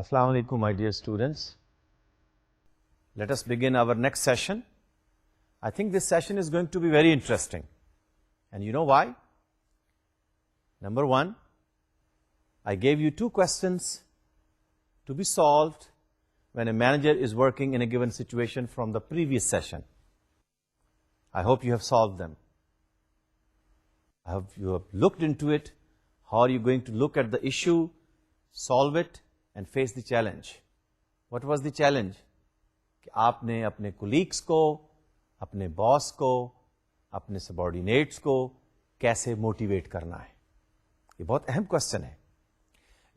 Assalamu alaikum, my dear students. Let us begin our next session. I think this session is going to be very interesting. And you know why? Number one, I gave you 2 questions to be solved when a manager is working in a given situation from the previous session. I hope you have solved them. I hope you have looked into it. How are you going to look at the issue, solve it, and face the challenge? What was the challenge? کہ آپ نے اپنے colleagues کو, اپنے باس کو, اپنے subordinates کو کیسے موٹیویٹ کرنا ہے. یہ بہت اہم کوشچن ہے.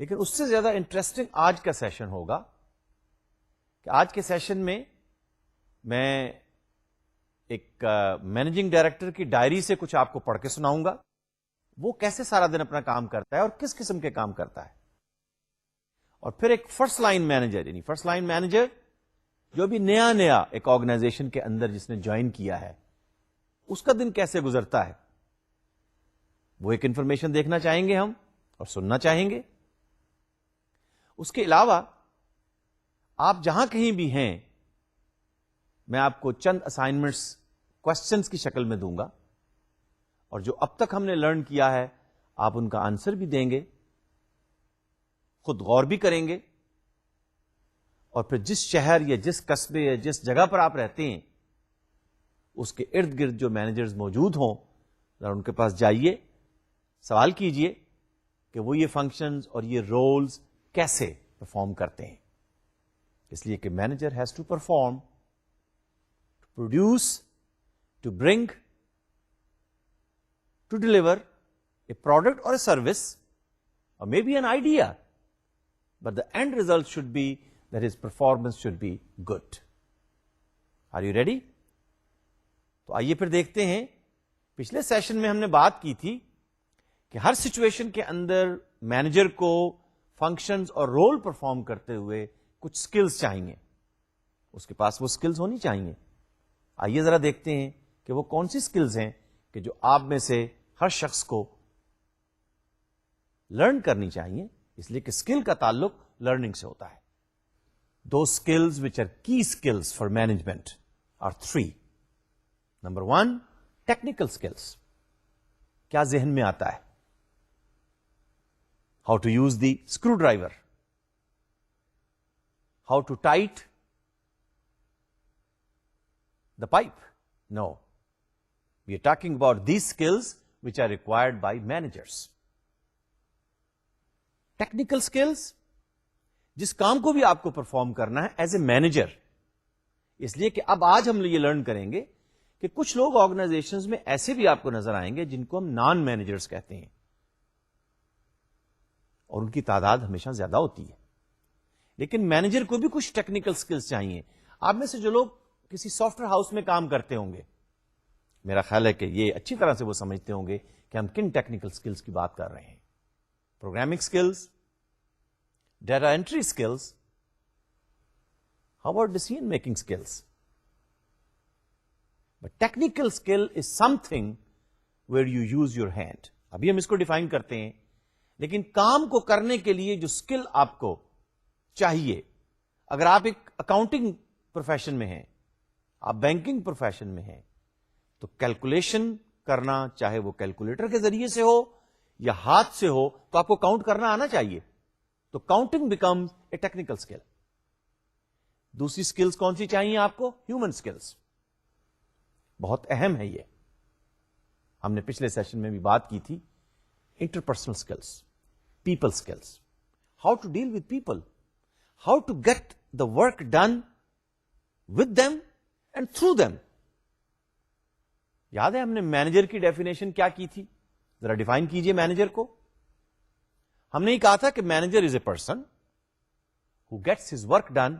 لیکن اس سے زیادہ انٹرسٹنگ آج کا سیشن ہوگا کہ آج کے سیشن میں ایک مینیجنگ ڈائریکٹر کی ڈائری سے کچھ آپ کو پڑھ کے سناؤں گا. وہ کیسے سارا دن اپنا کام کرتا ہے اور کس قسم کے کام کرتا ہے. اور پھر ایک فرسٹ لائن مینیجر, یعنی فرسٹ لائن مینیجر جو بھی نیا ایک آرگنائزیشن کے اندر جس نے جوائن کیا ہے, اس کا دن کیسے گزرتا ہے, وہ ایک انفارمیشن دیکھنا چاہیں گے ہم اور سننا چاہیں گے. اس کے علاوہ آپ جہاں کہیں بھی ہیں, میں آپ کو چند اسائنمنٹس کوشچنس کی شکل میں دوں گا, اور جو اب تک ہم نے لرن کیا ہے آپ ان کا آنسر بھی دیں گے, خود غور بھی کریں گے, اور پھر جس شہر یا جس قصبے یا جس جگہ پر آپ رہتے ہیں اس کے ارد گرد جو مینیجرز موجود ہوں, ذرا ان کے پاس جائیے, سوال کیجئے کہ وہ یہ فنکشنز اور یہ رولز کیسے پرفارم کرتے ہیں. اس لیے کہ manager has to perform, to produce, to bring, to deliver a product اور a service, or maybe an idea, but the end result should be that his performance should be good. Are you ready? تو آئیے پھر دیکھتے ہیں. پچھلے session میں ہم نے بات کی تھی کہ ہر سچویشن کے اندر مینیجر کو فنکشنز اور رول پرفارم کرتے ہوئے کچھ سکلز چاہیے, اس کے پاس وہ سکلز ہونی چاہیے. آئیے ذرا دیکھتے ہیں کہ وہ کون سی سکلز ہیں کہ جو آپ میں سے ہر شخص کو لرن کرنی چاہیے, اس لیے کہ اسکل کا تعلق لرننگ سے ہوتا ہے. Those skills which are key skills for management are 3. Number 1, technical skills. کیا ذہن میں آتا ہے؟ How to use the screwdriver. How to tight the pipe. No. We are talking about these skills which are required by managers. Technical skills, جس کام کو بھی آپ کو پرفارم کرنا ہے ایز اے مینیجر. اس لیے کہ اب آج ہم یہ لرن کریں گے کہ کچھ لوگ آرگنائزیشنز میں ایسے بھی آپ کو نظر آئیں گے جن کو ہم نان مینیجرز کہتے ہیں, اور ان کی تعداد ہمیشہ زیادہ ہوتی ہے. لیکن مینیجر کو بھی کچھ ٹیکنیکل سکلز چاہیے. آپ میں سے جو لوگ کسی سافٹ ویئر ہاؤس میں کام کرتے ہوں گے, میرا خیال ہے کہ یہ اچھی طرح سے وہ سمجھتے ہوں گے کہ ہم کن ٹیکنیکل سکلز کی بات کر رہے ہیں. Programming skills, data entry skills, how about decision making skills? But technical skill is something where you use your hand. ابھی ہم اس کو ڈیفائن کرتے ہیں, لیکن کام کو کرنے کے لیے جو اسکل آپ کو چاہیے, اگر آپ ایک اکاؤنٹنگ پروفیشن میں ہیں, آپ بینکنگ پروفیشن میں ہیں, تو کیلکولیشن کرنا, چاہے وہ کیلکولیٹر کے ذریعے سے ہو یا ہاتھ سے ہو, تو آپ کو کاؤنٹ کرنا آنا چاہیے. تو counting becomes a technical skill. دوسری اسکلز کون سی چاہیے آپ کو؟ Human skills. بہت اہم ہے یہ. ہم نے پچھلے سیشن میں بھی بات کی تھی. Interpersonal skills, people skills, how to deal with people, how to get the work done with them and through them. یاد ہے ہم نے مینیجر کی ڈیفینیشن کیا کی تھی؟ ذرا ڈیفائن کیجئے مینیجر کو. ہم نے یہ کہا تھا کہ manager is a person who gets his work done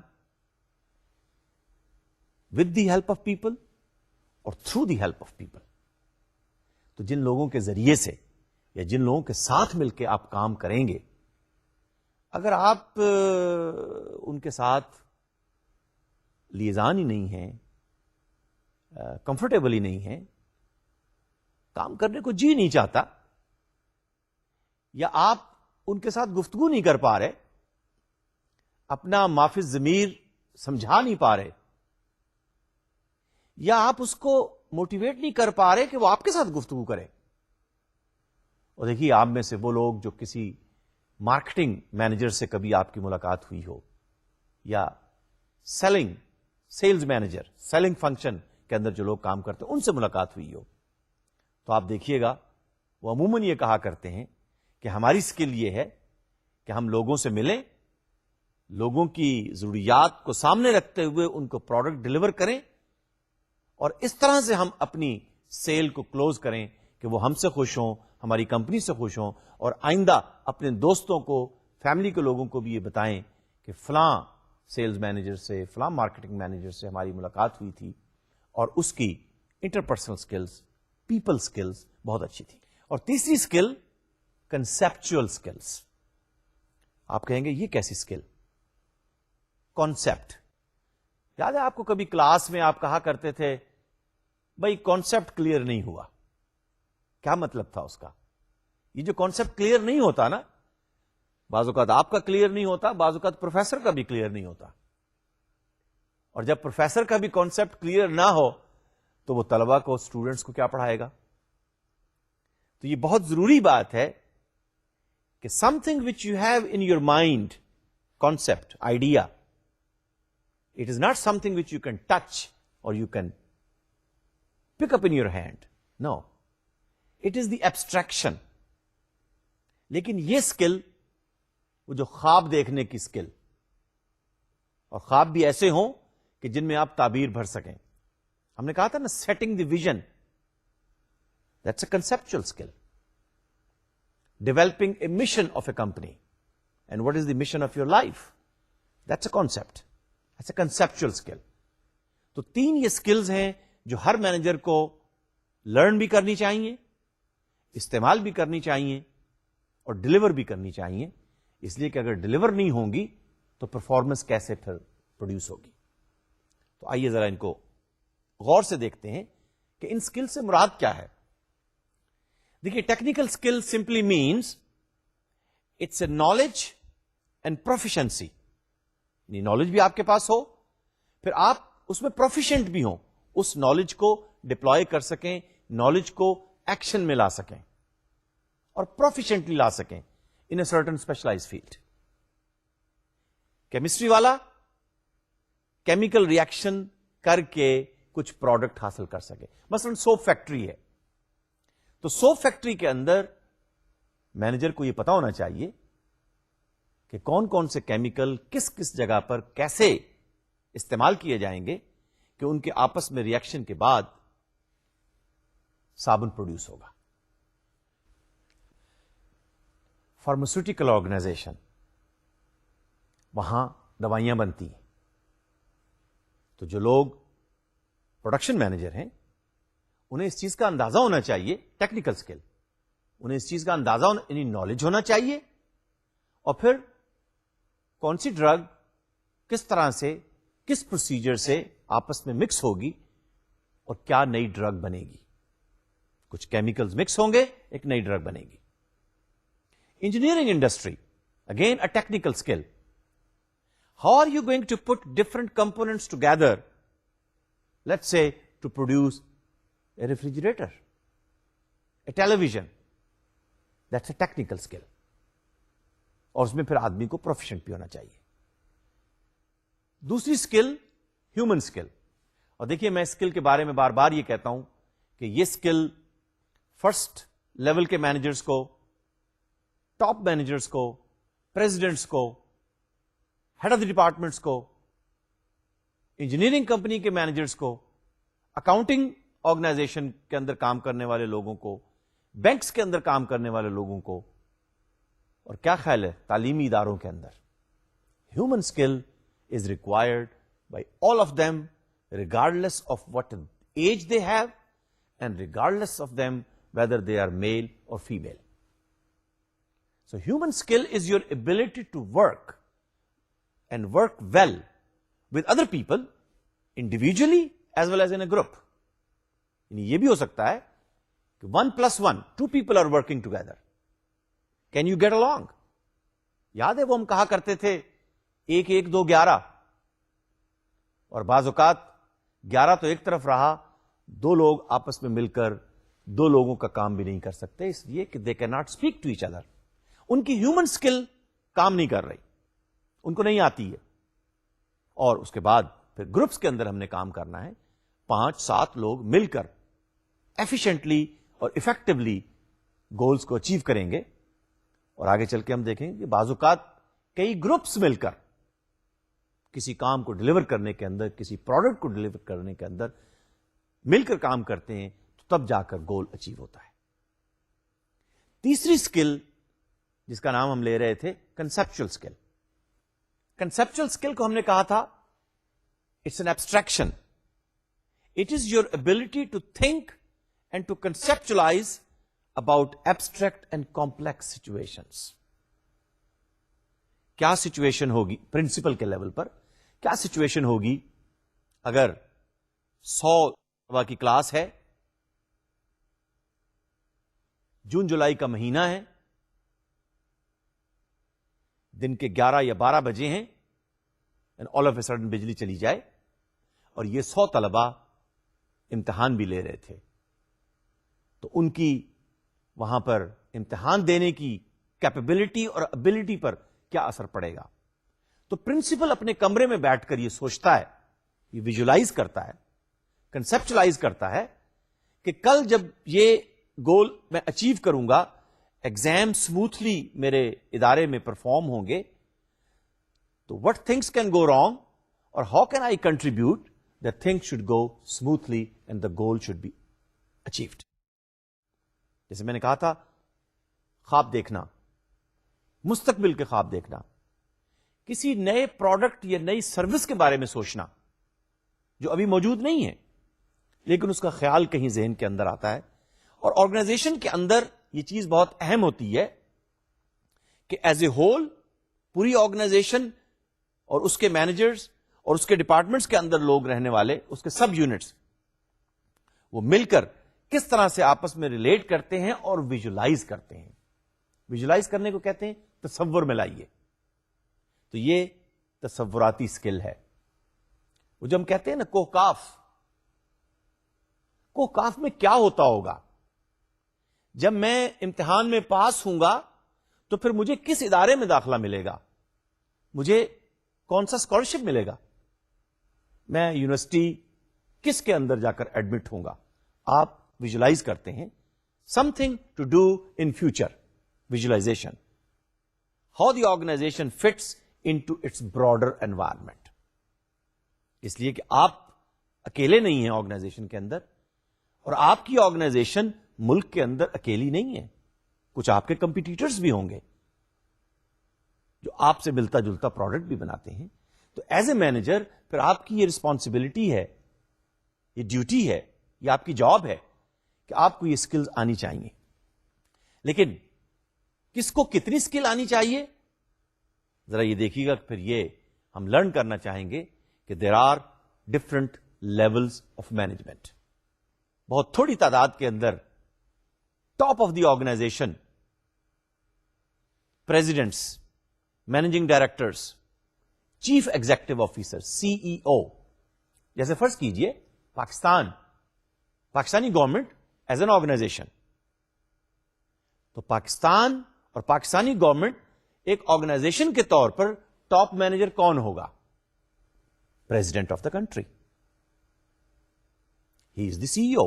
with the help of people اور through the help of people. تو جن لوگوں کے ذریعے سے یا جن لوگوں کے ساتھ مل کے آپ کام کریں گے, اگر آپ ان کے ساتھ لیزان ہی نہیں ہیں, کمفرٹیبل ہی نہیں ہیں, کام کرنے کو جی نہیں چاہتا, یا آپ ان کے ساتھ گفتگو نہیں کر پا رہے, اپنا معافی ضمیر سمجھا نہیں پا رہے، یا آپ اس کو موٹیویٹ نہیں کر پا رہے کہ وہ آپ کے ساتھ گفتگو کرے. اور دیکھیے آپ میں سے وہ لوگ جو کسی مارکیٹنگ مینیجر سے کبھی آپ کی ملاقات ہوئی ہو، یا سیلز مینیجر، سیلنگ فنکشن کے اندر جو لوگ کام کرتے ہیں ان سے ملاقات ہوئی ہو، تو آپ دیکھیے گا وہ عموماً یہ کہا کرتے ہیں کہ ہماری اسکل یہ ہے کہ ہم لوگوں سے ملیں، لوگوں کی ضروریات کو سامنے رکھتے ہوئے ان کو پروڈکٹ ڈلیور کریں، اور اس طرح سے ہم اپنی سیل کو کلوز کریں کہ وہ ہم سے خوش ہوں، ہماری کمپنی سے خوش ہوں، اور آئندہ اپنے دوستوں کو، فیملی کے لوگوں کو بھی یہ بتائیں کہ فلاں سیلز مینیجر سے، فلاں مارکیٹنگ مینیجر سے ہماری ملاقات ہوئی تھی اور اس کی انٹرپرسنل سکلز، پیپل سکلز بہت اچھی تھی. اور تیسری سکل کنسپچل سکلز. آپ کہیں گے یہ کیسی سکل؟ کانسیپٹ. یاد ہے آپ کو کبھی کلاس میں آپ کہا کرتے تھے بھائی کانسیپٹ کلیئر نہیں ہوا. کیا مطلب تھا اس کا؟ یہ جو کانسیپٹ کلیئر نہیں ہوتا نا، بعض اوقات آپ کا کلیئر نہیں ہوتا، بعض اوقات پروفیسر کا بھی کلیئر نہیں ہوتا. اور جب پروفیسر کا بھی کانسیپٹ کلیئر نہ ہو تو وہ طلبہ کو، اسٹوڈنٹس کو کیا پڑھائے گا؟ تو یہ بہت ضروری بات ہے کہ something which you have in your mind, concept, idea, it is not something which you can touch اور you can pick up in your hand. No, it is the abstraction. لیکن یہ skill, وہ جو خواب دیکھنے کی skill, اور خواب بھی ایسے ہوں کہ جن میں آپ تعبیر بھر سکیں. ہم نے کہا تھا نا setting the vision, that's a conceptual skill. Developing a mission of a company, and what is the mission of your life, that's a concept, that's a conceptual skill. تو تین یہ اسکلز ہیں جو ہر مینیجر کو لرن بھی کرنی چاہیے، استعمال بھی کرنی چاہیے، اور ڈلیور بھی کرنی چاہیے. اس لیے کہ اگر ڈلیور نہیں ہوں گی تو پرفارمنس کیسے پھر پروڈیوس ہوگی. تو آئیے ذرا ان کو غور سے دیکھتے ہیں کہ ان اسکل سے مراد کیا ہے. دیکھیے technical skill simply means it's a knowledge and proficiency. یعنی نالج بھی آپ کے پاس ہو، پھر آپ اس میں پروفیشنٹ بھی ہوں، اس نالج کو ڈپلوائے کر سکیں، نالج کو ایکشن میں لا سکیں اور پروفیشنٹلی لا سکیں in a certain specialize field. Chemistry والا کیمیکل ریئیکشن کر کے کچھ پروڈکٹ حاصل کر سکے. مثلا سوپ فیکٹری ہے، تو سوپ فیکٹری کے اندر مینیجر کو یہ پتا ہونا چاہیے کہ کون کون سے کیمیکل کس کس جگہ پر کیسے استعمال کیے جائیں گے کہ ان کے آپس میں ریئیکشن کے بعد صابن پروڈیوس ہوگا. فارماسیوٹیکل آرگنائزیشن، وہاں دوائیاں بنتی ہیں، تو جو لوگ پروڈکشن مینیجر ہیں انہیں اس چیز کا اندازہ ہونا چاہیے، ٹیکنیکل اسکل، انہیں اس چیز کا اندازہ یعنی نالج ہونا چاہیے، اور پھر کون سی ڈرگ کس طرح سے، کس پروسیجر سے آپس میں مکس ہوگی اور کیا نئی ڈرگ بنے گی. کچھ کیمیکلز مکس ہوں گے، ایک نئی ڈرگ بنے گی. Engineering industry, again a technical skill. How are you going to put different components together, let's say to produce a refrigerator, a television. That's a technical skill. اور اس میں پھر آدمی کو پروفیشنٹ بھی ہونا چاہیے. دوسری اسکل ہیومن اسکل. اور دیکھیے میں اسکل کے بارے میں بار بار یہ کہتا ہوں کہ یہ اسکل فرسٹ لیول کے مینیجرز کو، ٹاپ مینیجرز کو، پریزیڈنٹس کو، ہیڈ آف دی ڈپارٹمنٹس کو، انجینئرنگ کمپنی کے مینیجرز کو، اکاؤنٹنگ آرگنائزیشن کے اندر کام کرنے والے لوگوں کو، بینکس کے اندر کام کرنے والے لوگوں کو، اور کیا خیال ہے تعلیمی اداروں کے اندر. Human skill is required by all of them regardless of what age they have and regardless of them whether they are male or female. So human skill is your ability to work and work well with other people individually as well as in a group. یعنی یہ بھی ہو سکتا ہے کہ 1+1 2 people are working together. Can you get along? یاد ہے وہ ہم کہا کرتے تھے ایک ایک دو 11، اور بعض اوقات 11 تو ایک طرف رہا، 2 لوگ آپس میں مل کر 2 لوگوں کا کام بھی نہیں کر سکتے، اس لیے کہ they can not speak to each other. ان کی ہیومن اسکل کام نہیں کر رہی، ان کو نہیں آتی ہے. اور اس کے بعد پھر گروپس کے اندر ہم نے کام کرنا ہے، 5-7 لوگ مل کر ایفیشنٹلی اور افیکٹولی گولز کو اچیو کریں گے. اور آگے چل کے ہم دیکھیں کہ بعض اوقات کئی گروپس مل کر کسی کام کو ڈلیور کرنے کے اندر، کسی پروڈکٹ کو ڈلیور کرنے کے اندر مل کر کام کرتے ہیں، تو تب جا کر گول اچیو ہوتا ہے. تیسری اسکل جس کا نام ہم لے رہے تھے کنسپچل اسکل. کنسپچل اسکل کو ہم نے کہا تھا it's an abstraction. It is your ability to think and to conceptualise about abstract and complex situations. کیا سچویشن ہوگی پرنسپل کے لیول پر، کیا سچویشن ہوگی اگر 100 طلبہ کی کلاس ہے، جون جولائی کا مہینہ ہے، دن کے 11 یا 12 بجے ہیں، and all of a sudden بجلی چلی جائے اور یہ 100 طلبہ امتحان بھی لے رہے تھے، تو ان کی وہاں پر امتحان دینے کی کیپیبلٹی اور ابلٹی پر کیا اثر پڑے گا. تو پرنسپل اپنے کمرے میں بیٹھ کر یہ سوچتا ہے، یہ ویژولائز کرتا ہے، کنسپچلائز کرتا ہے کہ کل جب یہ گول میں اچیو کروں گا، ایگزام اسموتھلی میرے ادارے میں پرفارم ہوں گے، تو what things can go wrong اور how can I contribute that things should go smoothly and the goal should be achieved. جیسے میں نے کہا تھا، خواب دیکھنا، مستقبل کے خواب دیکھنا، کسی نئے پروڈکٹ یا نئی سروس کے بارے میں سوچنا جو ابھی موجود نہیں ہے لیکن اس کا خیال کہیں ذہن کے اندر آتا ہے. اور آرگنائزیشن کے اندر یہ چیز بہت اہم ہوتی ہے کہ ایز اے ہول پوری آرگنائزیشن اور اس کے مینیجرز اور اس کے ڈپارٹمنٹس کے اندر لوگ رہنے والے، اس کے سب یونٹس، وہ مل کر کس طرح سے آپس میں ریلیٹ کرتے ہیں اور ویژولائز کرتے ہیں. ویژولائز کرنے کو کہتے ہیں تصور میں لائیے. تو یہ تصوراتی اسکل ہے. وہ جو ہم کہتے ہیں نا کوہکاف، کوہکاف میں کیا ہوتا ہوگا جب میں امتحان میں پاس ہوں گا تو پھر مجھے کس ادارے میں داخلہ ملے گا، مجھے کون سا اسکالرشپ ملے گا، میں یونیورسٹی کس کے اندر جا کر ایڈمٹ ہوں گا. آپ ویژولائز کرتے ہیں something to do in future. Visualization, how the organization fits into its broader environment. اس لیے کہ آپ اکیلے نہیں ہیں آرگنائزیشن کے اندر، اور آپ کی آرگنائزیشن ملک کے اندر اکیلی نہیں ہے. کچھ آپ کے کمپیٹیٹرز بھی ہوں گے جو آپ سے ملتا جلتا پروڈکٹ بھی بناتے ہیں. تو ایز اے مینیجر پھر آپ کی یہ رسپانسبلٹی ہے، یہ ڈیوٹی ہے، یہ آپ کی جاب ہے کہ آپ کو یہ اسکلز آنی چاہیے. لیکن کس کو کتنی اسکل آنی چاہیے، ذرا یہ دیکھیے گا. پھر یہ ہم لرن کرنا چاہیں گے کہ there are different levels of management. بہت تھوڑی تعداد کے اندر top of the organization, presidents, managing directors, chief executive officer, CEO، جیسے فرض کیجئے Pakistani government as an organization. تو پاکستان اور پاکستانی گورنمنٹ ایک آرگنائزیشن کے طور پر ٹاپ مینیجر کون ہوگا؟ President of the country. He is the CEO.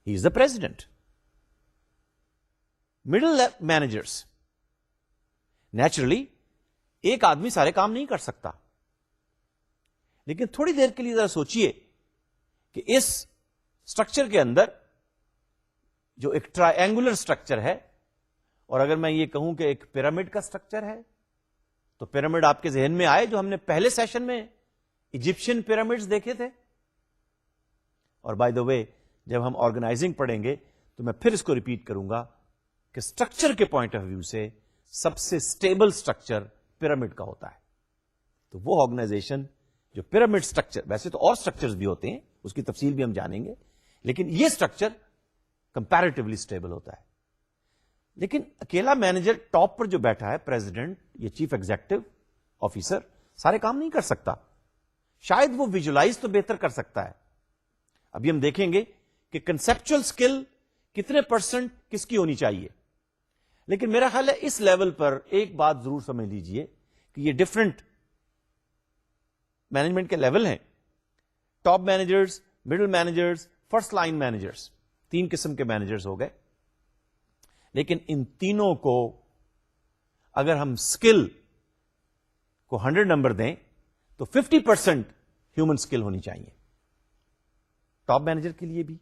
He is the president. Middle managers. Naturally, ایک آدمی سارے کام نہیں کر سکتا، لیکن تھوڑی دیر کے لیے ذرا سوچئے کہ اس اسٹرکچر کے اندر جو ایک ٹرائنگولر اسٹرکچر ہے، اور اگر میں یہ کہوں کہ ایک پیرامڈ کا اسٹرکچر ہے، تو پیرامڈ آپ کے ذہن میں آئے جو ہم نے پہلے سیشن میں ایجپشین پیرامڈز دیکھے تھے. اور بائی دا وے جب ہم آرگنائزنگ پڑھیں گے تو میں پھر اس کو ریپیٹ کروں گا کہ اسٹرکچر کے پوائنٹ آف ویو سے سب سے اسٹیبل اسٹرکچر پیرامڈ کا ہوتا ہے. تو وہ آرگنائزیشن جو پیرامڈ اسٹرکچر، ویسے تو اور اسٹرکچرز بھی ہوتے ہیں، اس کی تفصیل بھی ہم جانیں گے، لیکن یہ اسٹرکچر کمپیریٹیولی اسٹیبل ہوتا ہے. لیکن اکیلا مینیجر ٹاپ پر جو بیٹھا ہے، پریزیڈنٹ، یہ چیف ایگزیکٹو آفیسر سارے کام نہیں کر سکتا. شاید وہ ویژلائز تو بہتر کر سکتا ہے. ابھی ہم دیکھیں گے کہ کنسپچل اسکل کتنے پرسنٹ کس کی ہونی چاہیے. لیکن میرا خیال ہے اس لیول پر ایک بات ضرور سمجھ لیجئے کہ یہ ڈفرنٹ مینجمنٹ کے لیول ہیں. Top managers, middle managers, first line managers, 3 قسم کے مینیجرز ہو گئے. لیکن ان تینوں کو اگر ہم اسکل کو 100 نمبر دیں تو 50% ہیومن اسکل ہونی چاہیے. ٹاپ مینیجر کے لیے بھی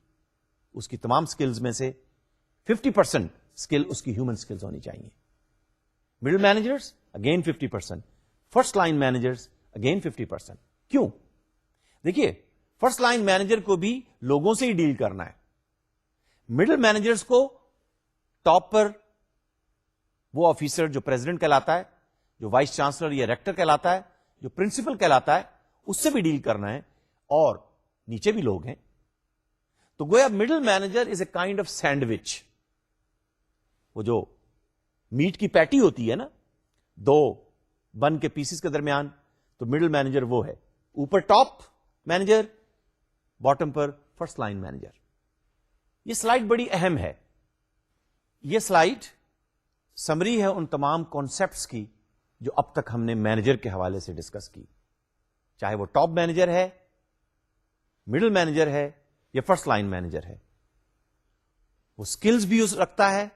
اس کی تمام اسکلز میں سے 50% اسکل اس کی ہیومن اسکلز ہونی چاہیے. Middle managers again 50%، first line managers again 50%. کیوں؟ دیکھیے فرسٹ لائن مینیجر کو بھی لوگوں سے ہی ڈیل کرنا ہے. مڈل مینیجرز کو ٹاپ پر وہ آفیسر جو پریزیڈنٹ کہلاتا ہے، جو وائس چانسلر یا ریکٹر کہلاتا ہے، جو پرنسپل کہلاتا ہے، اس سے بھی ڈیل کرنا ہے. اور نیچے بھی لوگ ہیں. تو گویا middle manager is a kind of sandwich. وہ جو میٹ کی پیٹی ہوتی ہے نا 2 بن کے پیسز کے درمیان، تو مڈل مینیجر وہ ہے. اوپر ٹاپ مینیجر، باٹم پر فرسٹ لائن مینیجر. یہ سلائیڈ بڑی اہم ہے. یہ سلائیڈ سمری ہے ان تمام کانسیپٹس کی جو اب تک ہم نے مینیجر کے حوالے سے ڈسکس کی، چاہے وہ ٹاپ مینیجر ہے، مڈل مینیجر ہے یا فرسٹ لائن مینیجر ہے. وہ سکلز بھی رکھتا ہے،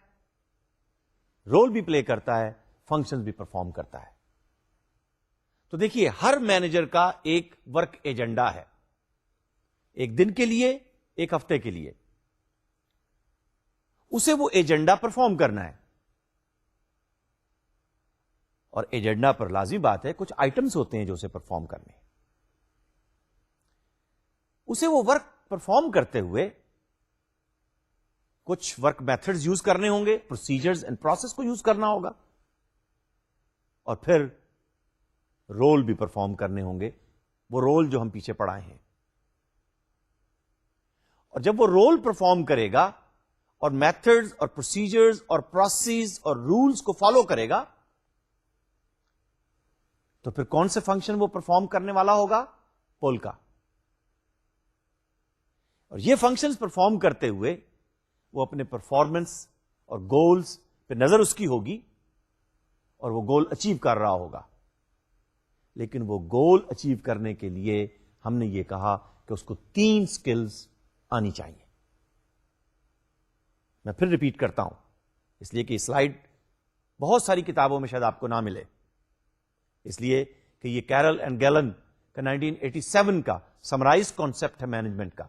رول بھی پلے کرتا ہے، فنکشنز بھی پرفارم کرتا ہے. تو دیکھیے ہر مینیجر کا ایک ورک ایجنڈا ہے، ایک دن کے لیے، ایک ہفتے کے لیے. اسے وہ ایجنڈا پرفارم کرنا ہے. اور ایجنڈا پر لازمی بات ہے کچھ آئٹمس ہوتے ہیں جو اسے پرفارم کرنے. اسے وہ ورک پرفارم کرتے ہوئے کچھ ورک میتھڈز یوز کرنے ہوں گے، پروسیجرز اینڈ پروسیس کو یوز کرنا ہوگا، اور پھر رول بھی پرفارم کرنے ہوں گے، وہ رول جو ہم پیچھے پڑھائے ہیں. اور جب وہ رول پرفارم کرے گا اور میتھڈز اور پروسیجرز اور پروسیس اور رولز کو فالو کرے گا، تو پھر کون سے فنکشن وہ پرفارم کرنے والا ہوگا؟ پول کا. اور یہ فنکشنز پرفارم کرتے ہوئے وہ اپنے پرفارمنس اور گولز پہ نظر اس کی ہوگی اور وہ گول اچیو کر رہا ہوگا. لیکن وہ گول اچیو کرنے کے لیے ہم نے یہ کہا کہ اس کو 3 سکلز آنی چاہیے. میں پھر ریپیٹ کرتا ہوں اس لیے کہ یہ سلائیڈ بہت ساری کتابوں میں شاید آپ کو نہ ملے، اس لیے کہ یہ کیرل اینڈ گیلن کا 1987 کا سمرائز کانسیپٹ ہے مینجمنٹ کا،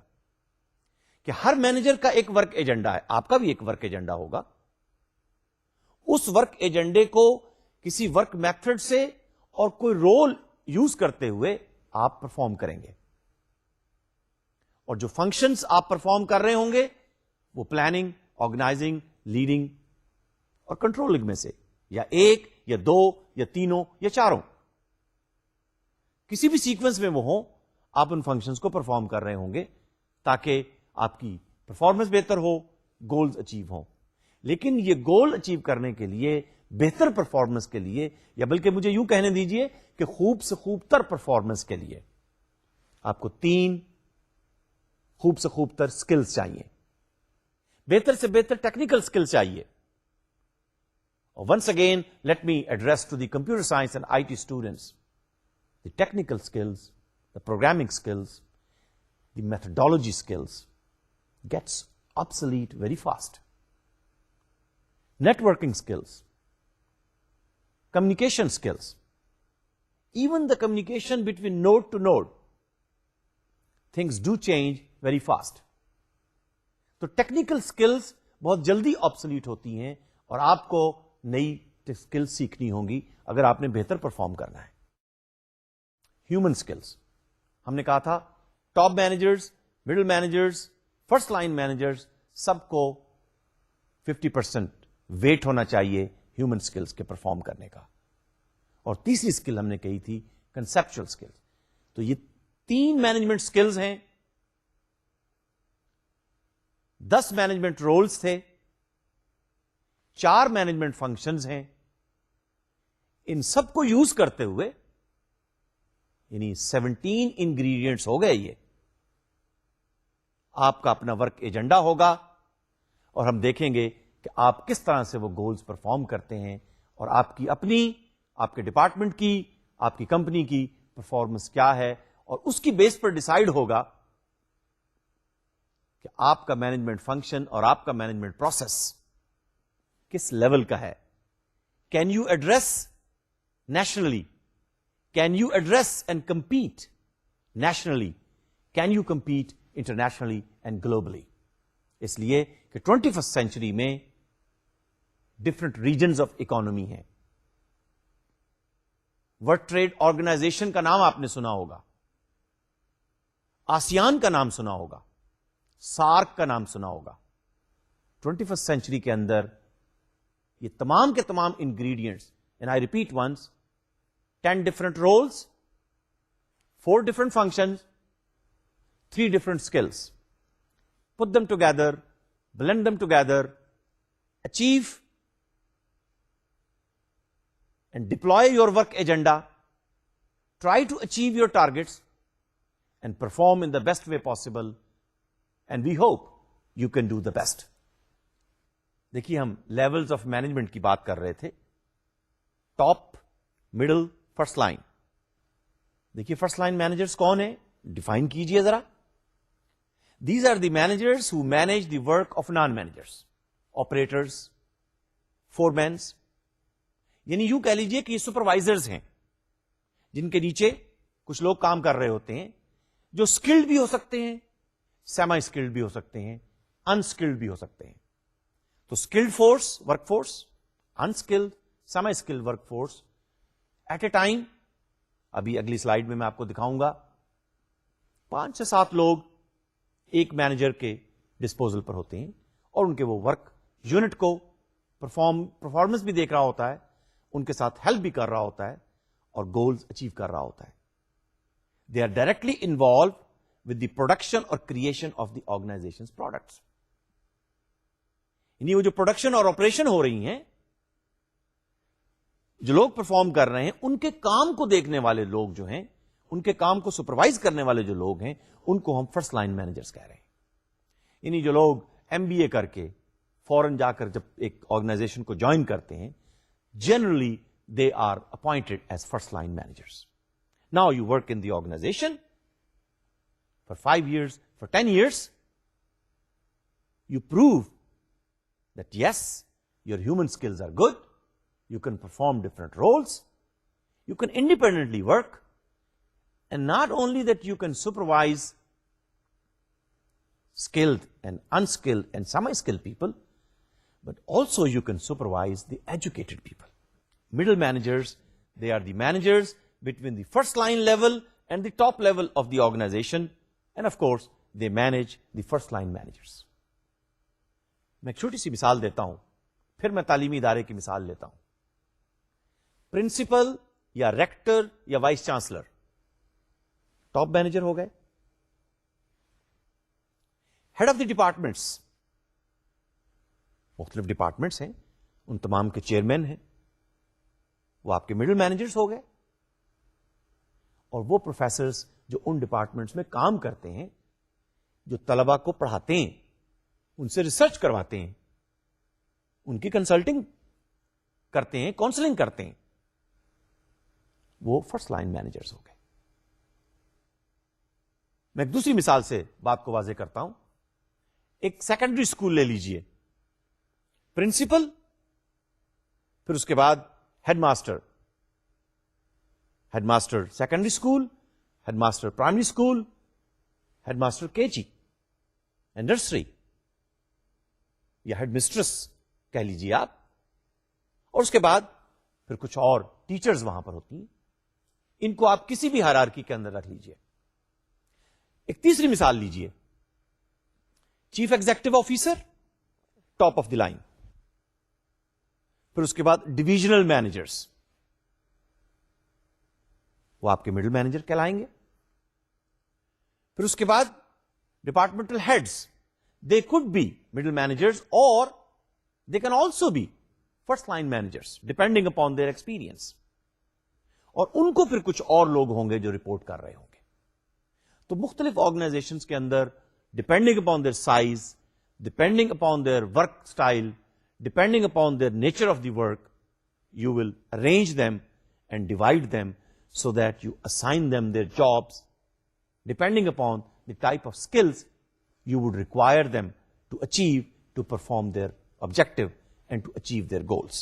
کہ ہر مینیجر کا ایک ورک ایجنڈا ہے. آپ کا بھی ایک ورک ایجنڈا ہوگا. اس ورک ایجنڈے کو کسی ورک میتھڈ سے اور کوئی رول یوز کرتے ہوئے آپ پرفارم کریں گے. اور جو فنکشنز آپ پرفارم کر رہے ہوں گے وہ پلاننگ، آرگنائزنگ، لیڈنگ اور کنٹرولنگ میں سے یا 1 یا 2 یا 3 یا 4 کسی بھی سیکوینس میں وہ ہوں، آپ ان فنکشنز کو پرفارم کر رہے ہوں گے تاکہ آپ کی پرفارمنس بہتر ہو، گولز اچیو ہوں. لیکن یہ گول اچیو کرنے کے لیے، بہتر پرفارمنس کے لیے، یا بلکہ مجھے یوں کہنے دیجئے کہ خوب سے خوب تر پرفارمنس کے لیے آپ کو 3 خوب سے خوب تر سکلز چاہیے، بہتر سے بہتر ٹیکنیکل سکل چاہیے. Once again let me address to the computer science and I T students. The technical skills, the programming skills, the methodology skills gets obsolete very fast. Networking skills, communication skills, even the communication between node to node, things do change very fast. تو technical skills بہت جلدی obsolete ہوتی ہیں اور آپ کو نئی سکل سیکھنی ہوں گی اگر آپ نے بہتر پرفارم کرنا ہے. ہیومن سکلز ہم نے کہا تھا top managers, middle managers, first line managers سب کو 50% ویٹ ہونا چاہیے ہیومن سکلز کے پرفارم کرنے کا. اور تیسری سکل ہم نے کہی تھی کنسپچل سکلز. تو یہ 3 مینجمنٹ سکلز ہیں، 10 مینجمنٹ رولز تھے، 4 مینجمنٹ فنکشنز ہیں، ان سب کو یوز کرتے ہوئے یعنی 17 انگریڈینٹس ہو گئے. یہ آپ کا اپنا ورک ایجنڈا ہوگا اور ہم دیکھیں گے کہ آپ کس طرح سے وہ گولز پرفارم کرتے ہیں اور آپ کی اپنی، آپ کے ڈپارٹمنٹ کی، آپ کی کمپنی کی پرفارمنس کیا ہے، اور اس کی بیس پر ڈیسائیڈ ہوگا کہ آپ کا مینجمنٹ فنکشن اور آپ کا مینجمنٹ پروسیس کس لیول کا ہے. Can you address nationally? Can you address and compete nationally? Can you compete internationally and globally? اس لیے کہ 21st سینچری میں ڈفرنٹ ریجنز آف اکانومی ہیں. ورلڈ ٹریڈ آرگنائزیشن کا نام آپ نے سنا ہوگا، آسیان کا نام سنا ہوگا، سارک کا نام سنا ہوگا. 21st سینچری کے اندر یہ تمام کے تمام ingredients, and I repeat once, 10 different roles, 4 different functions, 3 different skills. Put them together, blend them together, achieve and deploy your work agenda, try to achieve your targets and perform in the best way possible, and we hope you can do the best. دیکھیے ہم levels of management کی بات کر رہے تھے، top, middle, first line. دیکھیے first line managers کون ہیں، ڈیفائن کیجئے ذرا. These are the managers who manage the work of non-managers, operators, foremans. یعنی یوں کہہ لیجئے کہ یہ سپروائزرز ہیں جن کے نیچے کچھ لوگ کام کر رہے ہوتے ہیں، جو اسکلڈ بھی ہو سکتے ہیں، سیمی اسکلڈ بھی ہو سکتے ہیں، انسکلڈ بھی ہو سکتے ہیں. تو skilled force, work force, unskilled, semi skilled work force at a time. ابھی اگلی سلائیڈ میں آپ کو دکھاؤں گا 5 سے 7 لوگ ایک مینیجر کے ڈسپوزل پر ہوتے ہیں اور ان کے وہ ورک یونٹ کو پرفارمنس بھی دیکھ رہا ہوتا ہے، ان کے ساتھ ہیلپ بھی کر رہا ہوتا ہے اور گولز اچیو کر رہا ہوتا ہے. They are directly involve with the production اور creation of the organization products. یعنی وہ جو پروڈکشن اور آپریشن ہو رہی ہیں، جو لوگ پرفارم کر رہے ہیں، ان کے کام کو دیکھنے والے لوگ جو ہیں، ان کے کام کو سپروائز کرنے والے جو لوگ ہیں، ان کو ہم فرسٹ لائن مینیجرز کہہ رہے ہیں. یعنی جو لوگ MBA کر کے فورن جا کر جب ایک آرگنائزیشن کو جوائن کرتے ہیں، generally they are appointed as first line managers. Now you work in the organisation for 5 years, for 10 years. You prove that yes, your human skills are good, you can perform different roles, you can independently work, and not only that you can supervise skilled and unskilled and semi-skilled people, but also you can supervise the educated people. Middle managers, they are the managers between the first line level and the top level of the organization, and of course they manage the first line managers. میں ایک چھوٹی سی مثال دیتا ہوں، پھر میں تعلیمی ادارے کی مثال لیتا ہوں. پرنسپل یا ریکٹر یا وائس چانسلر ٹاپ مینیجر ہو گئے. ہیڈ آف دی ڈپارٹمنٹس، مختلف ڈپارٹمنٹس ہیں، ان تمام کے چیئرمین ہیں، وہ آپ کے مڈل مینیجرز ہو گئے. اور وہ پروفیسرز جو ان ڈپارٹمنٹس میں کام کرتے ہیں، جو طلبہ کو پڑھاتے ہیں، ان سے ریسرچ کرواتے ہیں، ان کی کنسلٹنگ کرتے ہیں، کاؤنسلنگ کرتے ہیں، وہ فرسٹ لائن مینیجرز ہو گئے. میں ایک دوسری مثال سے بات کو واضح کرتا ہوں. ایک سیکنڈری اسکول لے لیجئے، پرنسپل، پھر اس کے بعد head master, head master secondary school, head master primary school, head master KG and nursery, یا ہیڈ مسٹرس کہہ لیجیے آپ. اور اس کے بعد پھر کچھ اور ٹیچرز وہاں پر ہوتی ہیں. ان کو آپ کسی بھی ہائرارکی کے اندر رکھ لیجیے. ایک تیسری مثال لیجیے، chief executive officer, top of the line. پھر اس کے بعد ڈویژنل مینیجرز، وہ آپ کے مڈل مینیجر کہلائیں گے. پھر اس کے بعد departmental heads, they could be middle managers or they can also be first line managers depending upon their experience. اور ان کو پھر کچھ اور لوگ ہوں گے جو رپورٹ کر رہے ہوں گے. تو مختلف آرگنائزیشنز کے اندر depending upon their size, depending upon their work style, depending upon their nature of the work, you will arrange them and divide them so that you assign them their jobs depending upon the type of skills you would require them to achieve, to perform their objective and to achieve their goals.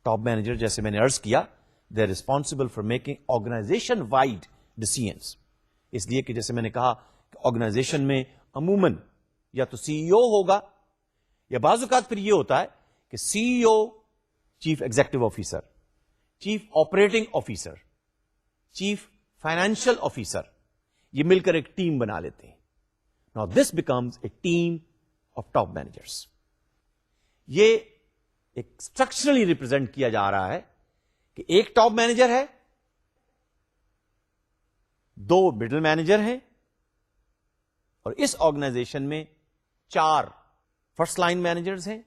Top manager, جیسے میں نے عرض کیا, they are responsible for making organization wide decisions. اس لیے کہ جیسے میں نے کہا کہ آرگنائزیشن میں عموماً یا تو سی ای او ہوگا, یا بعض اوقات پھر یہ ہوتا ہے کہ C E O, chief executive officer, chief operating officer, chief financial officer, یہ مل کر ایک ٹیم بنا لیتے ہیں. Now this becomes a team of top managers. یہ ایک اسٹرکچرلی ریپرزینٹ کیا جا رہا ہے کہ ایک ٹاپ مینیجر ہے, دو مڈل مینیجر ہیں, اور اس آرگنائزیشن میں 4 فرسٹ لائن مینیجرز ہیں,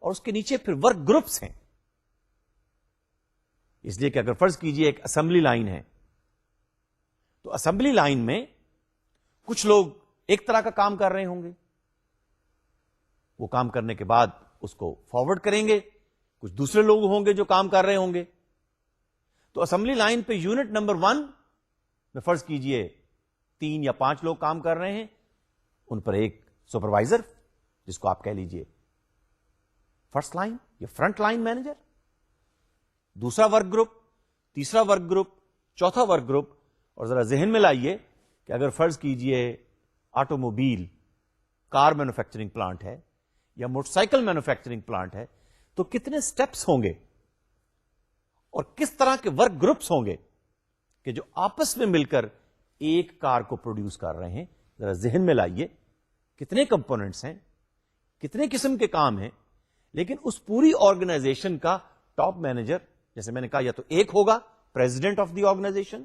اور اس کے نیچے پھر ورک گروپس ہیں. اس لیے کہ اگر فرض کیجئے ایک اسمبلی لائن ہے, تو اسمبلی لائن میں کچھ لوگ ایک طرح کا کام کر رہے ہوں گے, وہ کام کرنے کے بعد اس کو فارورڈ کریں گے, کچھ دوسرے لوگ ہوں گے جو کام کر رہے ہوں گے. تو اسمبلی لائن پہ یونٹ نمبر 1 میں فرض کیجئے 3 یا 5 لوگ کام کر رہے ہیں, ان پر ایک سپروائزر جس کو آپ کہہ لیجئے فرسٹ لائن یا فرنٹ لائن مینیجر, دوسرا ورک گروپ, تیسرا ورک گروپ, چوتھا ورک گروپ. اور ذرا ذہن میں لائیے کہ اگر فرض کیجئے automobile car manufacturing plant ہے یا موٹر سائیکل مینوفیکچرنگ پلانٹ ہے, تو کتنے سٹیپس ہوں گے اور کس طرح کے ورک گروپس ہوں گے کہ جو آپس میں مل کر ایک کار کو پروڈیوس کر رہے ہیں. ذرا ذہن میں لائیے کتنے کمپوننٹس ہیں, کتنے قسم کے کام ہیں. لیکن اس پوری آرگنائزیشن کا ٹاپ مینیجر, جیسے میں نے کہا, یا تو ایک ہوگا president of the organization,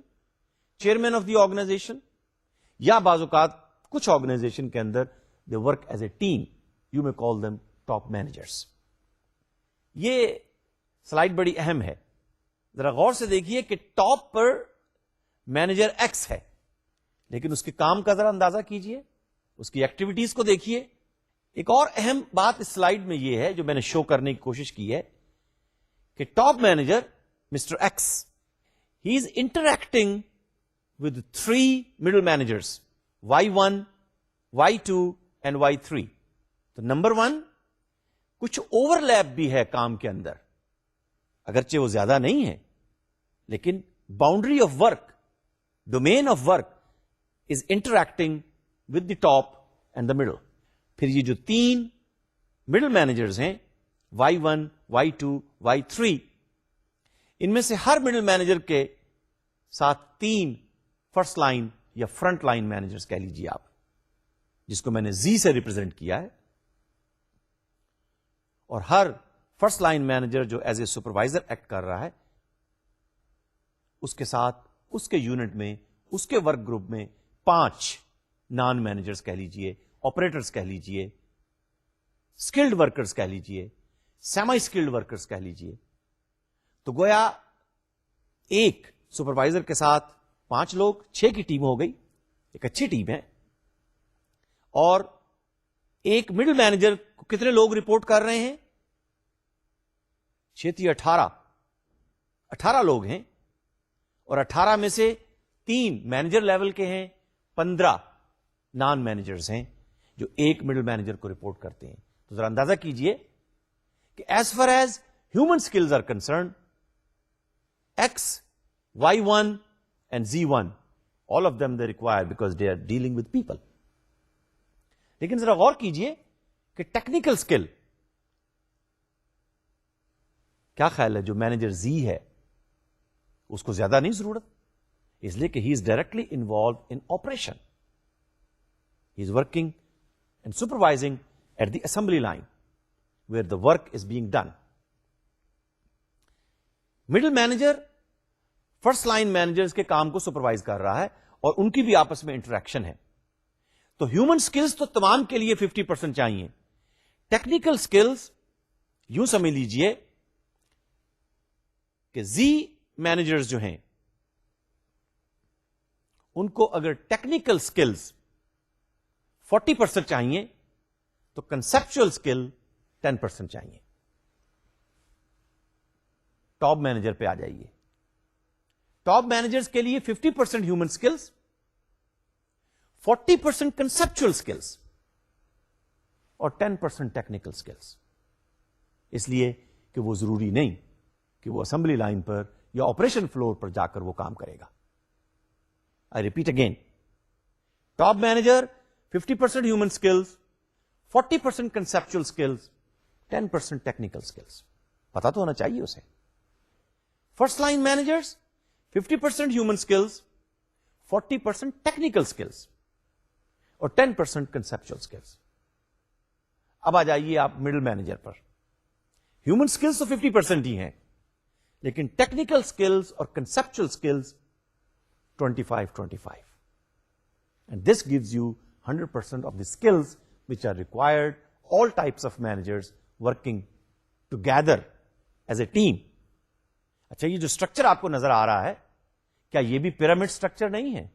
chairman of the organization, یا بعض اوقات کچھ آرگنائزیشن کے اندر they work as a team, you may call them top managers. یہ سلائیڈ بڑی اہم ہے, ذرا غور سے دیکھیے کہ ٹاپ پر مینیجر ایکس ہے, لیکن اس کے کام کا ذرا اندازہ کیجئے, اس کی ایکٹیویٹیز کو دیکھیے. ایک اور اہم بات اس سلائیڈ میں یہ ہے جو میں نے شو کرنے کی کوشش کی ہے کہ top manager mister X, he is interacting with 3 middle managers, Y1, Y2 and Y3. تو نمبر 1 کچھ اوور لیپ بھی ہے کام کے اندر, اگرچہ وہ زیادہ نہیں ہے, لیکن boundary of work, domain of work is interacting with the top and the middle. پھر یہ جو 3 مڈل مینیجرز ہیں, Y1, Y2, Y3, ان میں سے ہر مڈل مینیجر کے ساتھ 3 فرسٹ لائن یا فرنٹ لائن مینیجرز کہہ لیجیے آپ, جس کو میں نے زی سے ریپرزینٹ کیا ہے. اور ہر فرسٹ لائن مینیجر جو ایز اے سپروائزر ایکٹ کر رہا ہے, اس کے ساتھ اس کے یونٹ میں, اس کے ورک گروپ میں 5 نان مینیجرز کہہ لیجیے, آپریٹرز کہہ لیجیے, اسکلڈ ورکرز کہہ لیجیے, سیمی اسکلڈ ورکرز کہہ لیجیے. تو گویا ایک سپروائزر کے ساتھ 5 لوگ, 6 کی ٹیم ہو گئی, ایک اچھی ٹیم ہے. اور ایک مڈل مینیجر کو کتنے لوگ رپورٹ کر رہے ہیں؟ 6 18 لوگ ہیں, اور 18 میں سے 3 مینیجر لیول کے ہیں, 15 نان مینیجرز ہیں جو ایک مڈل مینیجر کو رپورٹ کرتے ہیں. تو ذرا اندازہ کیجئے کہ as far as human skills are concern, X, Y1 and Z1, all of them they require because they are dealing with people. لیکن ذرا غور کیجئے کہ ٹیکنیکل اسکل, کیا خیال ہے جو مینیجر زی ہے اس کو زیادہ نہیں ضرورت, اس لیے کہ he is directly involved in operation, he is working and supervising at the assembly line where the work is being done. Middle manager first line managers کے کام کو سپروائز کر رہا ہے, اور ان کی بھی آپس میں انٹریکشن ہے. تو ہیومن سکلز تو تمام کے لیے 50% چاہیے. ٹیکنیکل سکلز یوں سمجھ لیجئے کہ زی مینیجرز جو ہیں ان کو اگر ٹیکنیکل سکلز 40% چاہیے تو کنسپچل اسکل 10% چاہیے. ٹاپ مینیجر پہ آ جائیے. ٹاپ مینیجرز کے لیے 50% ہیومن اسکلس, 40% کنسپچل اسکلس اور 10% ٹیکنیکل اسکلس. اس لیے کہ وہ ضروری نہیں کہ وہ اسمبلی لائن پر یا آپریشن فلور پر جا کر وہ کام کرے گا. I repeat again, top manager 50% human skills, 40% conceptual skills, 10% technical skills. پتا تو ہونا چاہیے اسے. First line managers 50% human skills, 40% technical skills اور 10% کنسپچل اسکلس. اب آ جائیے آپ مڈل مینیجر پر. ہیومن اسکلس تو 50% ہی ہیں, لیکن ٹیکنیکل اسکلس اور conceptual skills 25-25. And this gives you 100% of the skills which are required, all types of managers working together as a team. اچھا, یہ جو اسٹرکچر آپ کو نظر آ رہا ہے, کیا یہ بھی پیرامڈ اسٹرکچر نہیں ہے؟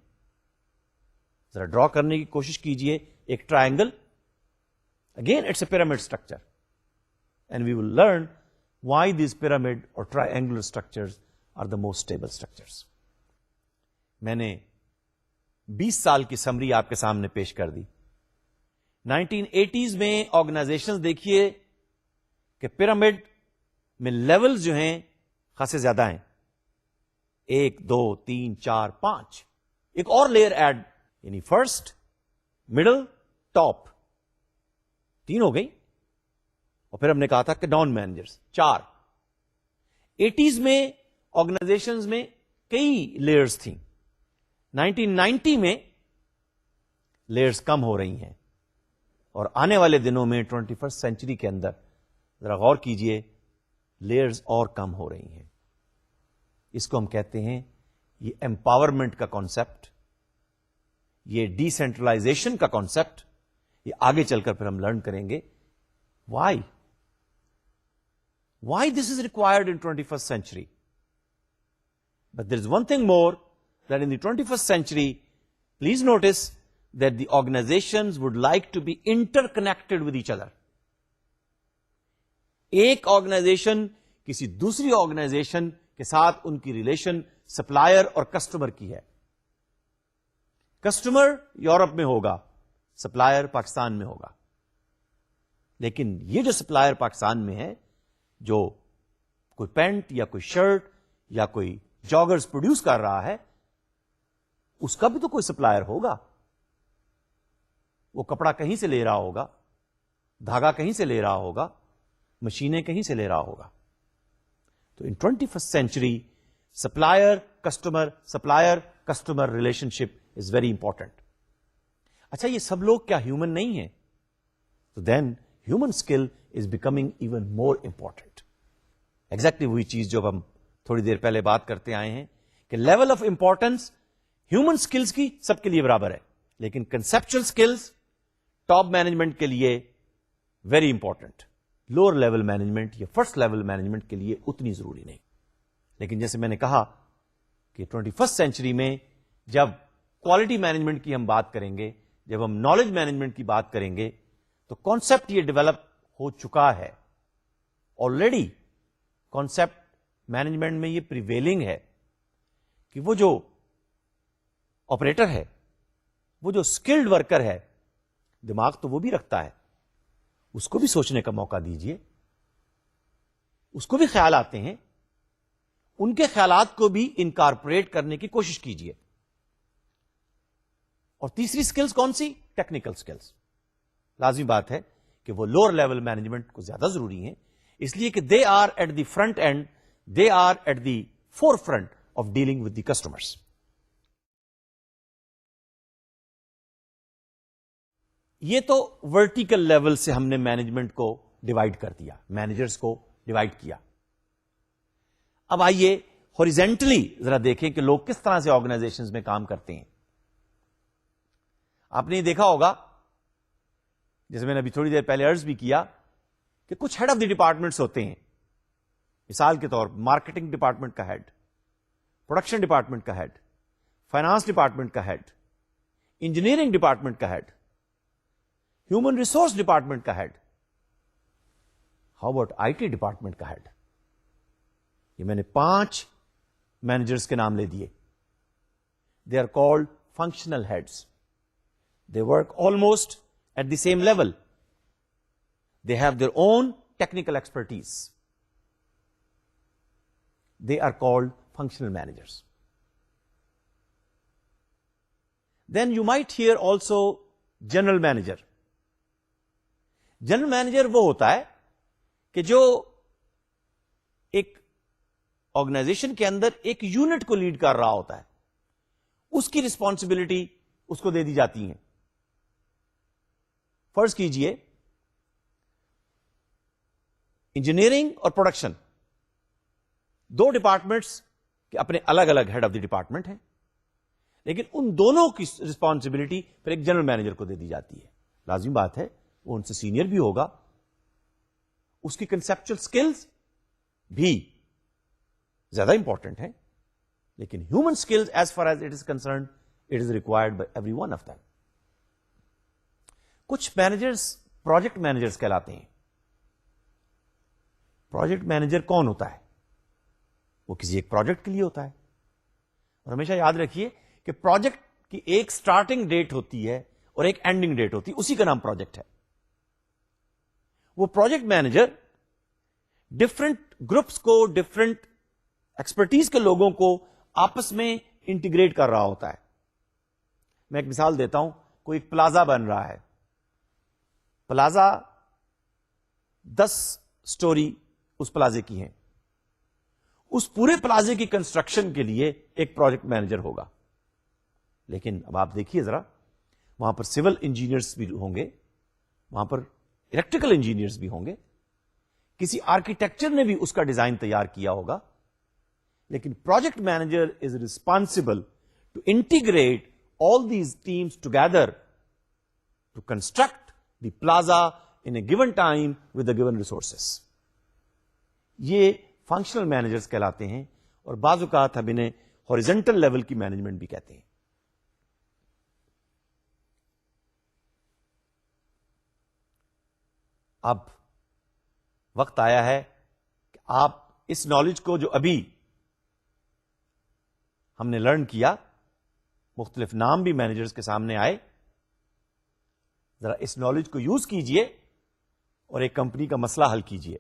ذرا ڈرا کرنے کی کوشش کیجئے ایک triangle. Again it's a pyramid structure, and we will learn why these pyramid اور triangular structures are the most stable structures. میں نے 20 سال کی سمری آپ کے سامنے پیش کر دی. 1980s میں آرگنائزیشنز دیکھیے کہ پیرامڈ میں لیولز جو ہیں خاصے زیادہ ہیں, 1 2 3 4 5, ایک اور لیئر ایڈ, یعنی فرسٹ, مڈل, ٹاپ, 3 ہو گئی. اور پھر ہم نے کہا تھا کہ ڈاؤن مینیجرز 4. 80s میں آرگنائزیشنز میں کئی لیئرز تھیں. 1990 میں لیئرز کم ہو رہی ہیں, اور آنے والے دنوں میں 21st سینچری کے اندر ذرا غور کیجئے لیئرز اور کم ہو رہی ہیں. اس کو ہم کہتے ہیں یہ امپاورمنٹ کا کانسیپٹ, یہ ڈی سینٹرلائزیشن کا کانسیپٹ. یہ آگے چل کر پھر ہم لرن کریں گے why this is required in 21st century. But there is one thing more, that in the 21st century, please notice that the organizations would like to be interconnected with each other. ایک organization کسی دوسری organization کے ساتھ ان کی relation supplier اور customer کی ہے. Customer Europe میں ہوگا, سپلائر پاکستان میں ہوگا. لیکن یہ جو سپلائر پاکستان میں ہے, جو کوئی پینٹ یا کوئی شرٹ یا کوئی جاگرز پروڈیوس کر رہا ہے, اس کا بھی تو کوئی سپلائر ہوگا. وہ کپڑا کہیں سے لے رہا ہوگا, دھاگا کہیں سے لے رہا ہوگا, مشینیں کہیں سے لے رہا ہوگا. تو in 21st century supplier customer relationship is very important. اچھا, یہ سب لوگ کیا ہیومن نہیں ہیں؟ تو then human skill is becoming even more important. Exactly وہی چیز جو ہم تھوڑی دیر پہلے بات کرتے آئے ہیں کہ level of importance human skills کی سب کے لیے برابر ہے, لیکن کنسپچل اسکلس ٹاپ مینجمنٹ کے لیے very important, lower level management یا فرسٹ لیول مینجمنٹ کے لیے اتنی ضروری نہیں. لیکن جیسے میں نے کہا کہ 21st سینچری میں جب کوالٹی مینجمنٹ کی ہم بات کریں گے, جب ہم نالج مینجمنٹ کی بات کریں گے, تو کانسیپٹ یہ ڈیولپ ہو چکا ہے آلریڈی. کانسیپٹ مینجمنٹ میں یہ پریویلنگ ہے کہ وہ جو آپریٹر ہے, وہ جو اسکلڈ ورکر ہے, دماغ تو وہ بھی رکھتا ہے, اس کو بھی سوچنے کا موقع دیجئے, اس کو بھی خیال آتے ہیں, ان کے خیالات کو بھی انکارپوریٹ کرنے کی کوشش کیجئے. اور تیسری سکلز کون سی؟ Technical skills. لازمی بات ہے کہ وہ لوور لیول مینجمنٹ کو زیادہ ضروری ہیں, اس لیے کہ they are at the front end, they are at the forefront of dealing with the customers. یہ تو ورٹیکل لیول سے ہم نے مینجمنٹ کو ڈیوائڈ کر دیا, مینیجرز کو ڈیوائڈ کیا. اب آئیے ہاریزونٹلی ذرا دیکھیں کہ لوگ کس طرح سے آرگنائزیشنز میں کام کرتے ہیں. آپ نے دیکھا ہوگا, جیسے میں نے ابھی تھوڑی دیر پہلے عرض بھی کیا, کہ کچھ ہیڈ آف دی ڈپارٹمنٹس ہوتے ہیں. مثال کے طور پر مارکیٹنگ ڈپارٹمنٹ کا ہیڈ, پروڈکشن ڈپارٹمنٹ کا ہیڈ, فائنانس ڈپارٹمنٹ کا ہیڈ, انجینئرنگ ڈپارٹمنٹ کا ہیڈ, ہیومن ریسورس ڈپارٹمنٹ کا head, how about I T department کا ہیڈ. یہ میں نے 5 مینیجرز کے نام لے دیے. They are called functional heads. They work almost at the same level. They have their own technical expertise. They are called functional managers. Then you might hear also general manager. General manager وہ ہوتا ہے کہ جو ایک organization کے اندر ایک unit کو lead کر رہا ہوتا ہے, اس کی رسپانسبلٹی اس کو دے دی جاتی ہیں. فرض کیجئے انجینئرنگ اور پروڈکشن دو ڈپارٹمنٹس کے اپنے الگ الگ ہیڈ آف دی ڈپارٹمنٹ ہیں, لیکن ان دونوں کی رسپانسبلٹی پھر ایک جنرل مینیجر کو دے دی جاتی ہے. لازمی بات ہے وہ ان سے سینئر بھی ہوگا, اس کی کنسپچل سکلز بھی زیادہ انپورٹنٹ ہیں, لیکن human skills as far as it is concerned it is required by every one of them. کچھ مینیجرز پروجیکٹ مینیجرز کہلاتے ہیں. پروجیکٹ مینیجر کون ہوتا ہے؟ وہ کسی ایک پروجیکٹ کے لیے ہوتا ہے. اور ہمیشہ یاد رکھیے کہ پروجیکٹ کی ایک سٹارٹنگ ڈیٹ ہوتی ہے اور ایک اینڈنگ ڈیٹ ہوتی ہے, اسی کا نام پروجیکٹ ہے. وہ پروجیکٹ مینیجر ڈفرنٹ گروپس کو, ڈفرنٹ ایکسپرٹیز کے لوگوں کو آپس میں انٹیگریٹ کر رہا ہوتا ہے. میں ایک مثال دیتا ہوں. کوئی ایک پلازا بن رہا ہے. پلازا 10 سٹوری اس پلازے کی ہیں. اس پورے پلازے کی کنسٹرکشن کے لیے ایک پروجیکٹ مینیجر ہوگا. لیکن اب آپ دیکھیے ذرا, وہاں پر سول انجینئرز بھی ہوں گے, وہاں پر الیکٹریکل انجینئرز بھی ہوں گے, کسی آرکیٹیکچر نے بھی اس کا ڈیزائن تیار کیا ہوگا. لیکن project manager is responsible to integrate all these teams together to construct the plaza in a given time with the given resources. یہ فنکشنل مینیجرز کہلاتے ہیں, اور بعض اوقات ہم انہیں ہاریزونٹل لیول کی مینجمنٹ بھی کہتے ہیں. اب وقت آیا ہے کہ آپ اس نالج کو جو ابھی ہم نے لرن کیا, مختلف نام بھی مینیجرز کے سامنے آئے, ذرا اس نالج کو یوز کیجئے اور ایک کمپنی کا مسئلہ حل کیجئے.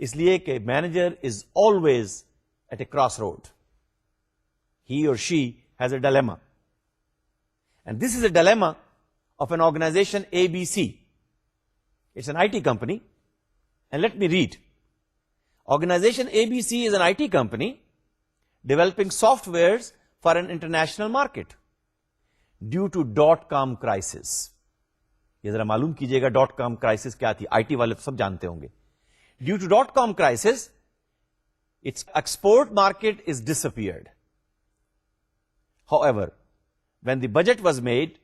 اس لیے کہ manager is always at a cross road. He اور she has a dilemma, and this is a dilemma of an organization ABC. It's an IT company, and let me read. Organization ABC is an IT company developing softwares for an international market. Due to .com crisis. یہ ذرا معلوم کیجئے گا .com crisis کیا تھی, IT والے سب جانتے ہوں گے. Due to .com crisis, its export market is disappeared. However, when the budget was made,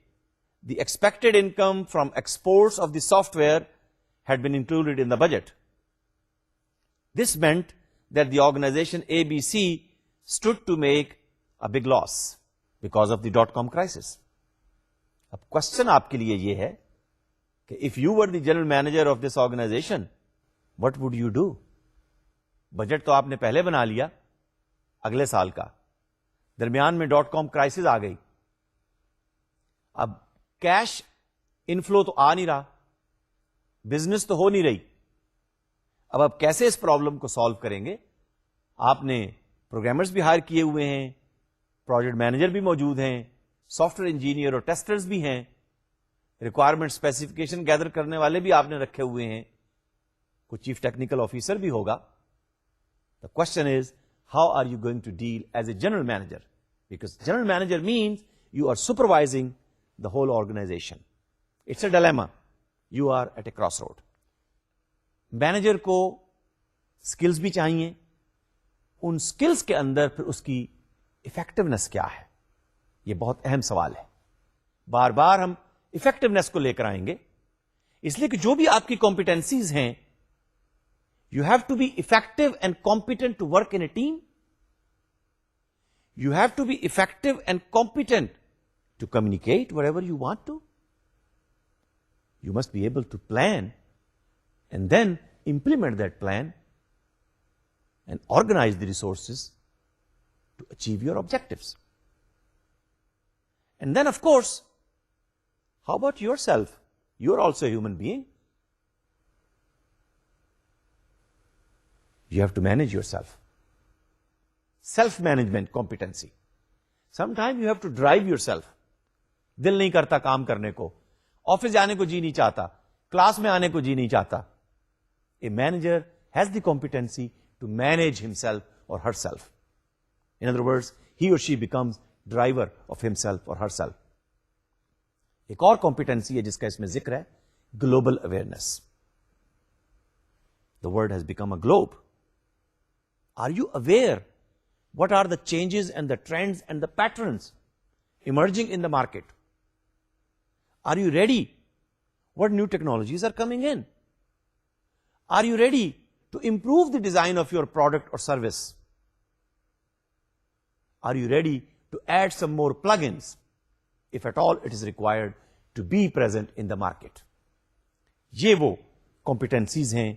the expected income from exports of the software had been included in the budget. This meant that the organization ABC stood to make a big loss because of the .com crisis. اب question آپ کے لیے یہ ہے کہ if you were the general manager of this organization, what would you do? Budget تو آپ نے پہلے بنا لیا اگلے سال کا, درمیان میں .com crisis آ گئی, اب کیش انفلو تو آ نہیں رہا, بزنس تو ہو نہیں رہی. اب آپ کیسے اس پرابلم کو سالو کریں گے؟ آپ نے پروگرامرز بھی ہائر کیے ہوئے ہیں, پروجیکٹ مینیجر بھی موجود ہیں, سافٹ ویئر انجینئر اور ٹیسٹرز بھی ہیں, ریکوائرمنٹ اسپیسیفکیشن گیدر کرنے والے بھی آپ نے رکھے ہوئے ہیں, کوئی چیف ٹیکنیکل آفیسر بھی ہوگا. The question is, how are you going to deal as a general manager? Because general manager means you are supervising the whole organization. It's a dilemma. You are at a crossroad. Manager کو skills بھی چاہیے, ان skills کے اندر پھر اس کی effectiveness کیا ہے, یہ بہت اہم سوال ہے. بار بار ہم افیکٹونیس کو لے کر آئیں گے, اس لیے کہ جو بھی آپ کی کمپیٹنسیز ہیں, you have to be effective and competent to work in a team. You have to be effective and competent to communicate whatever you want to. You must be able to plan and then implement that plan and organize the resources to achieve your objectives. And then, of course, how about yourself? You're also a human being. You have to manage yourself. Self-management competency. Sometimes you have to drive yourself. دل نہیں کرتا کام کرنے کو, office جانے کو جی نہیں چاہتا, class میں آنے کو جی نہیں چاہتا. A manager has the competency to manage himself or herself. In other words, he or she becomes driver of himself or herself. ایک اور competency ہے جس کا اس میں ذکر ہے, global awareness. The world has become a globe. Are you aware what are the changes and the trends and the patterns emerging in the market? Are you ready? What new technologies are coming in? Are you ready to improve the design of your product or service? Are you ready to add some more plugins, if at all it is required, to be present in the market? یہ وہ competencies ہیں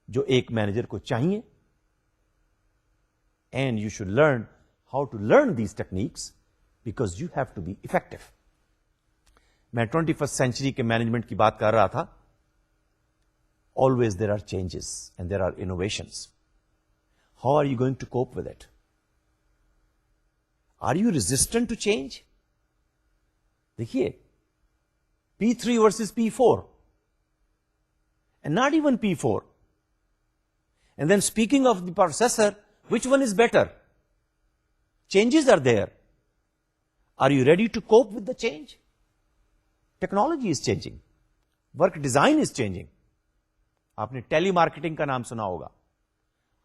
جو ایک manager کو چاہیے. And you should learn how to learn these techniques because you have to be effective. میں 21st century کے management کی بات کر رہا تھا. Always there are changes and there are innovations. How are you going to cope with it? Are you resistant to change? دیکھیے, P3 versus P4 and not even P4. And then speaking of the processor, which one is better? Changes are there. Are you ready to cope with the change? Technology is changing. Work design is changing. آپ نے ٹیلی marketing کا نام سنا ہوگا.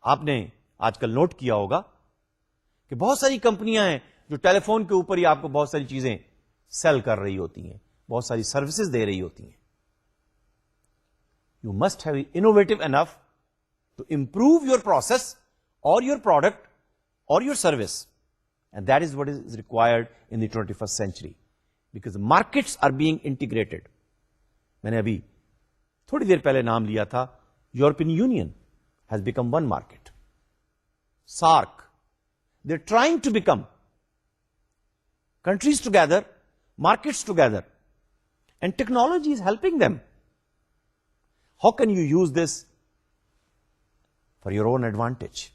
آپ نے آج کل نوٹ کیا ہوگا کہ بہت ساری کمپنیاں ہیں جو ٹیلی فون کے اوپر ہی آپ کو بہت ساری چیزیں سیل کر رہی ہوتی ہیں, بہت ساری سروسز دے رہی ہوتی ہیں. You must have innovative enough to improve your process or your product or your service. And that is what is required in the 21st century. Because markets are being integrated. میں نے ابھی تھوڑی دیر پہلے نام لیا تھا, European union has become one market. SAARC, they're trying to become countries together, markets together, and technology is helping them. How can you use this for your own advantage?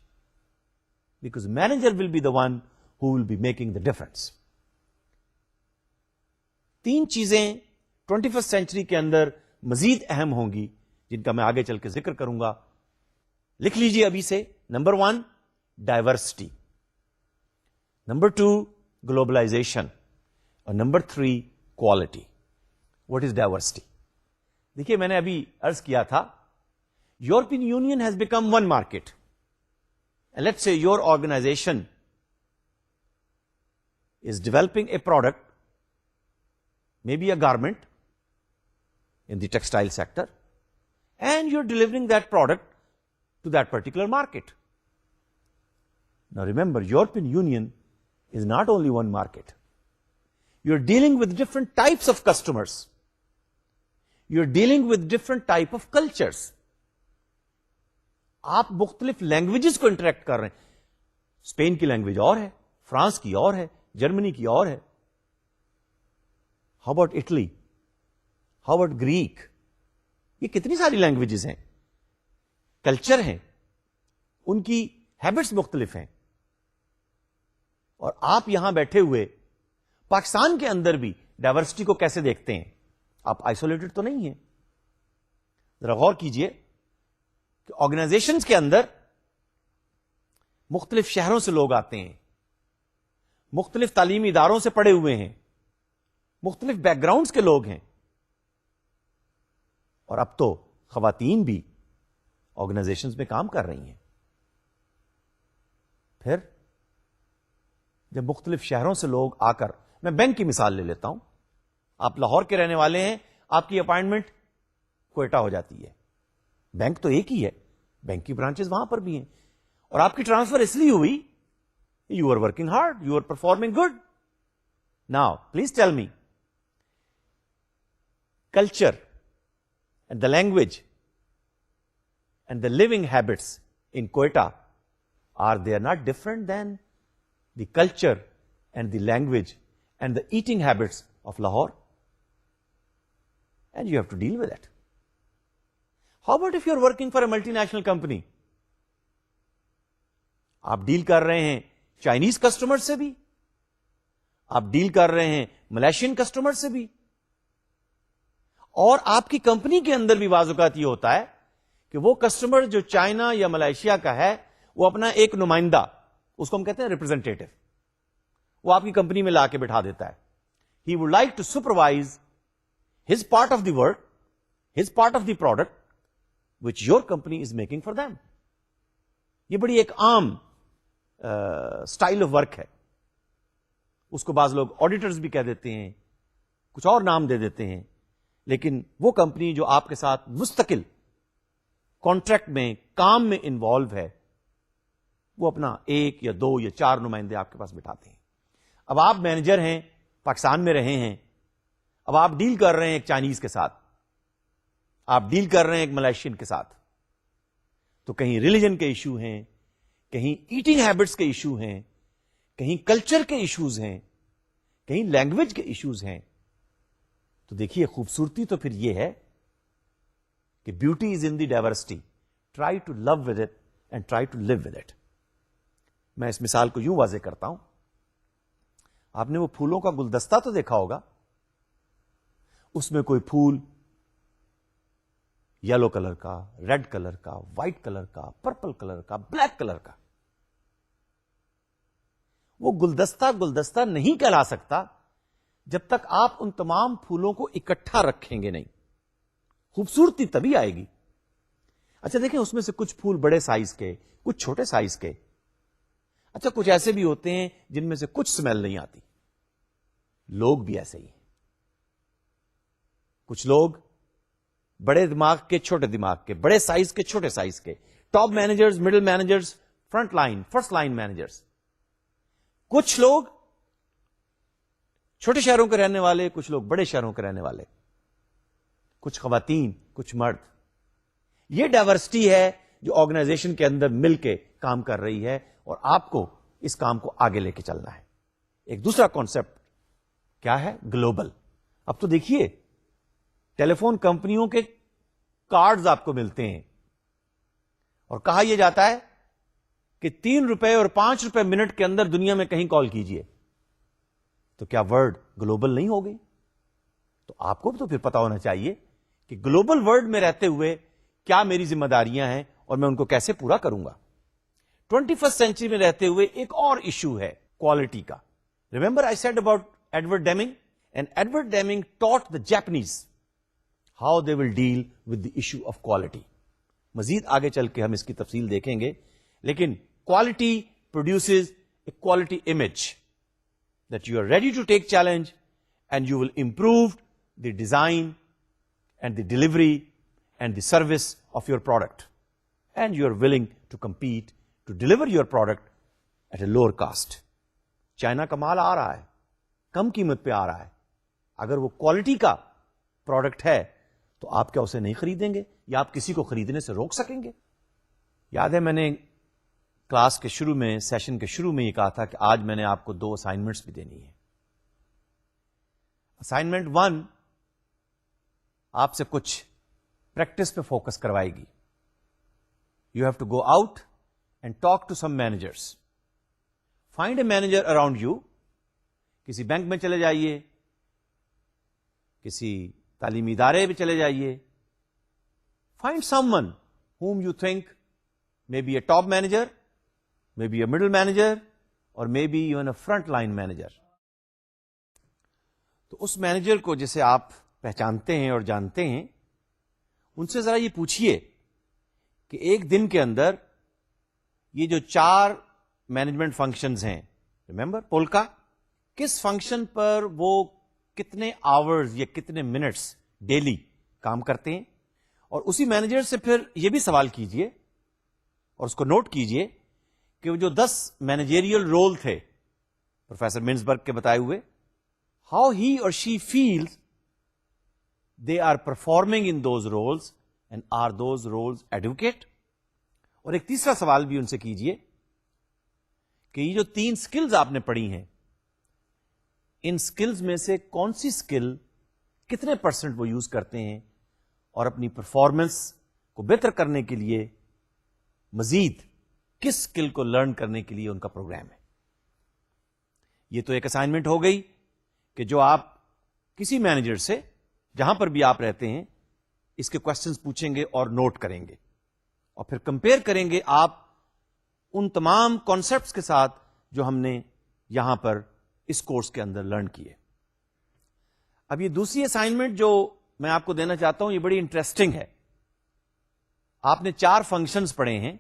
Because manager will be the one who will be making the difference. 3 چیزیں 21st century کے اندر مزید اہم ہوں گی جن کا میں آگے چل کے ذکر کروں گا. لکھ لیجیے ابھی سے. Number 1, diversity. Number 2, globalization. اور number 3, quality. What is diversity? دیکھیے, میں نے ابھی عرض کیا تھا, European Union has become one market. Let's say your organization is developing a product, maybe a garment in the textile sector, and you're delivering that product to that particular market. Now remember, European Union is not only one market. You're dealing with different types of customers. You're dealing with different type of cultures. آپ مختلف languages کو interact کر رہے ہیں. Spain کی language اور ہے, France کی اور ہے, جرمنی کی اور ہے. How about Italy, how about Greek. یہ کتنی ساری لینگویجز ہیں, کلچر ہیں, ان کی ہیبٹس مختلف ہیں. اور آپ یہاں بیٹھے ہوئے پاکستان کے اندر بھی ڈائیورسٹی کو کیسے دیکھتے ہیں؟ آپ آئسولیٹڈ تو نہیں ہیں. ذرا غور کیجئے کہ آرگنائزیشنز کے اندر مختلف شہروں سے لوگ آتے ہیں, مختلف تعلیمی اداروں سے پڑھے ہوئے ہیں, مختلف بیک گراؤنڈز کے لوگ ہیں. اور اب تو خواتین بھی آرگنائزیشنز میں کام کر رہی ہیں. پھر جب مختلف شہروں سے لوگ آ کر, میں بینک کی مثال لے لیتا ہوں. آپ لاہور کے رہنے والے ہیں, آپ کی اپائنٹمنٹ کوئٹہ ہو جاتی ہے. بینک تو ایک ہی ہے, بینک کی برانچز وہاں پر بھی ہیں, اور آپ کی ٹرانسفر اس لیے ہوئی You are working hard, you are performing good. Now, please tell me, culture and the language and the living habits in Quetta, are they not different than the culture and the language and the eating habits of Lahore? And you have to deal with it. How about if you are working for a multinational company? آپ deal کر رہے ہیں Chinese customer سے بھی, آپ deal کر رہے ہیں ملیشین کسٹمر سے بھی, اور آپ کی کمپنی کے اندر بھی بعض اوقات یہ ہوتا ہے کہ وہ کسٹمر جو چائنا یا ملائیشیا کا ہے, وہ اپنا ایک نمائندہ, اس کو ہم کہتے ہیں ریپرزینٹیٹو, وہ آپ کی کمپنی میں لا کے بٹھا دیتا ہے. He would like to supervise his part of the work, his part of the product which your company is making for them. یہ بڑی ایک عام اسٹائل آف ورک ہے. اس کو بعض لوگ آڈیٹرز بھی کہہ دیتے ہیں, کچھ اور نام دے دیتے ہیں, لیکن وہ کمپنی جو آپ کے ساتھ مستقل کانٹریکٹ میں کام میں انوالو ہے, وہ اپنا ایک یا دو یا چار نمائندے آپ کے پاس بٹھاتے ہیں. اب آپ مینیجر ہیں, پاکستان میں رہے ہیں, اب آپ ڈیل کر رہے ہیں ایک چائنیز کے ساتھ, آپ ڈیل کر رہے ہیں ایک ملائیشین کے ساتھ, تو کہیں ریلیجن کے ایشو ہیں, کہیں ایٹنگ ہیبٹس کے ایشو ہیں, کہیں کلچر کے ایشوز ہیں, کہیں لینگویج کے ایشوز ہیں. تو دیکھیے خوبصورتی تو پھر یہ ہے کہ beauty is in the diversity, try to love with it and try to live with it. میں اس مثال کو یوں واضح کرتا ہوں. آپ نے وہ پھولوں کا گلدستہ تو دیکھا ہوگا, اس میں کوئی پھول یلو کلر کا, ریڈ کلر کا, وائٹ کلر کا, پرپل کلر کا, بلیک کلر کا, وہ گلدستہ نہیں کہلا سکتا جب تک آپ ان تمام پھولوں کو اکٹھا رکھیں گے نہیں. خوبصورتی تبھی آئے گی. اچھا دیکھیں, اس میں سے کچھ پھول بڑے سائز کے, کچھ چھوٹے سائز کے, اچھا کچھ ایسے بھی ہوتے ہیں جن میں سے کچھ سمیل نہیں آتی. لوگ بھی ایسے ہی ہیں. کچھ لوگ بڑے دماغ کے, چھوٹے دماغ کے, بڑے سائز کے, چھوٹے سائز کے, top managers, middle managers, front line, first line managers. کچھ لوگ چھوٹے شہروں کے رہنے والے, کچھ لوگ بڑے شہروں کے رہنے والے, کچھ خواتین, کچھ مرد. یہ ڈائیورسٹی ہے جو آرگنائزیشن کے اندر مل کے کام کر رہی ہے, اور آپ کو اس کام کو آگے لے کے چلنا ہے. ایک دوسرا کانسیپٹ کیا ہے؟ گلوبل. اب تو دیکھیے ٹیلی فون کمپنیوں کے کارڈز آپ کو ملتے ہیں, اور کہا یہ جاتا ہے کہ 3 روپے اور 5 روپے منٹ کے اندر دنیا میں کہیں کال کیجئے. تو کیا ورڈ گلوبل نہیں ہو گئی؟ تو آپ کو بھی تو پھر پتا ہونا چاہیے کہ گلوبل ورلڈ میں رہتے ہوئے کیا میری ذمہ داریاں ہیں اور میں ان کو کیسے پورا کروں گا. 21st سینچری میں رہتے ہوئے ایک اور ایشو ہے کوالٹی کا. Remember I said about Edward Deming, and Edward Deming taught the Japanese how they will deal with the issue of quality. مزید آگے چل کے ہم اس کی تفصیل دیکھیں گے, لیکن quality produces a quality image that you are ready to take challenge and you will improve the design and the delivery and the service of your product, and you are willing to compete to deliver your product at a lower cost. China کا مال آ رہا ہے, کم قیمت پہ آ رہا ہے. اگر وہ quality کا پروڈکٹ ہے تو آپ کیا اسے نہیں خریدیں گے, یا آپ کسی کو خریدنے سے روک سکیں گے؟ یاد ہے میں نے کلاس کے شروع میں, سیشن کے شروع میں یہ کہا تھا کہ آج میں نے آپ کو 2 اسائنمنٹس بھی دینی ہے. اسائنمنٹ 1 آپ سے کچھ پریکٹس پہ فوکس کروائے گی. You have to go out and talk to some managers. Find a manager around you. کسی بینک میں چلے جائیے, کسی تعلیمی ادارے میں چلے جائیے. Find someone whom you think may be a top manager, maybe a middle manager, or maybe even a front line manager. تو اس مینیجر کو جسے آپ پہچانتے ہیں اور جانتے ہیں, ان سے ذرا یہ پوچھئے کہ ایک دن کے اندر یہ جو 4 مینجمنٹ فنکشنز ہیں, ریمبر پولکا, کس فنکشن پر وہ کتنے آورز یا کتنے منٹس ڈیلی کام کرتے ہیں. اور اسی مینیجر سے پھر یہ بھی سوال کیجئے اور اس کو نوٹ کیجئے کہ کہ وہ جو 10 مینیجریل رول تھے پروفیسر منزبرگ کے بتائے ہوئے, ہاؤ ہی اور she feels they are performing in those roles and are those roles adequate. اور ایک تیسرا سوال بھی ان سے کیجئے کہ یہ جو 3 سکلز آپ نے پڑھی ہیں, ان سکلز میں سے کون سی سکل کتنے % وہ یوز کرتے ہیں اور اپنی پرفارمنس کو بہتر کرنے کے لیے مزید کس سکل کو لرن کرنے کے لیے ان کا پروگرام ہے. یہ تو ایک اسائنمنٹ ہو گئی کہ جو آپ کسی مینیجر سے جہاں پر بھی آپ رہتے ہیں اس کے کوسچنز پوچھیں گے اور نوٹ کریں گے, اور پھر کمپیئر کریں گے آپ ان تمام کانسیپٹس کے ساتھ جو ہم نے یہاں پر اس کورس کے اندر لرن کیے. اب یہ دوسری اسائنمنٹ جو میں آپ کو دینا چاہتا ہوں یہ بڑی انٹرسٹنگ ہے. آپ نے 4 فنکشنز پڑھے ہیں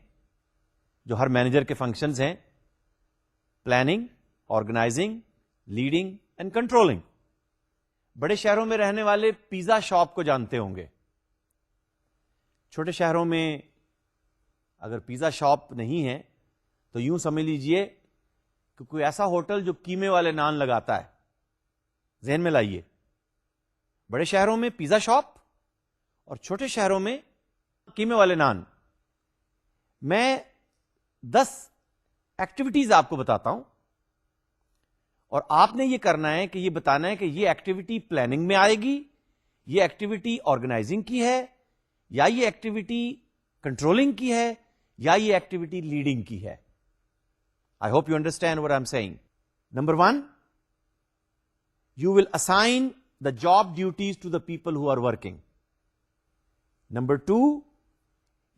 جو ہر مینیجر کے فنکشنز ہیں: planning, organising, leading and controlling. بڑے شہروں میں رہنے والے پیزا شاپ کو جانتے ہوں گے. چھوٹے شہروں میں اگر پیزا شاپ نہیں ہے تو یوں سمجھ لیجئے کہ کوئی ایسا ہوٹل جو قیمے والے نان لگاتا ہے. ذہن میں لائیے, بڑے شہروں میں پیزا شاپ اور چھوٹے شہروں میں قیمے والے نان. میں 10 ایکٹیویٹیز آپ کو بتاتا ہوں اور آپ نے یہ کرنا ہے کہ یہ بتانا ہے کہ یہ ایکٹیویٹی پلاننگ میں آئے گی, یہ ایکٹیویٹی آرگنائزنگ کی ہے, یا یہ ایکٹیویٹی کنٹرولنگ کی ہے, یا یہ ایکٹیویٹی لیڈنگ کی ہے. I hope you understand what I am saying. Number 1, you will assign the job duties to the people who are working. Number 2,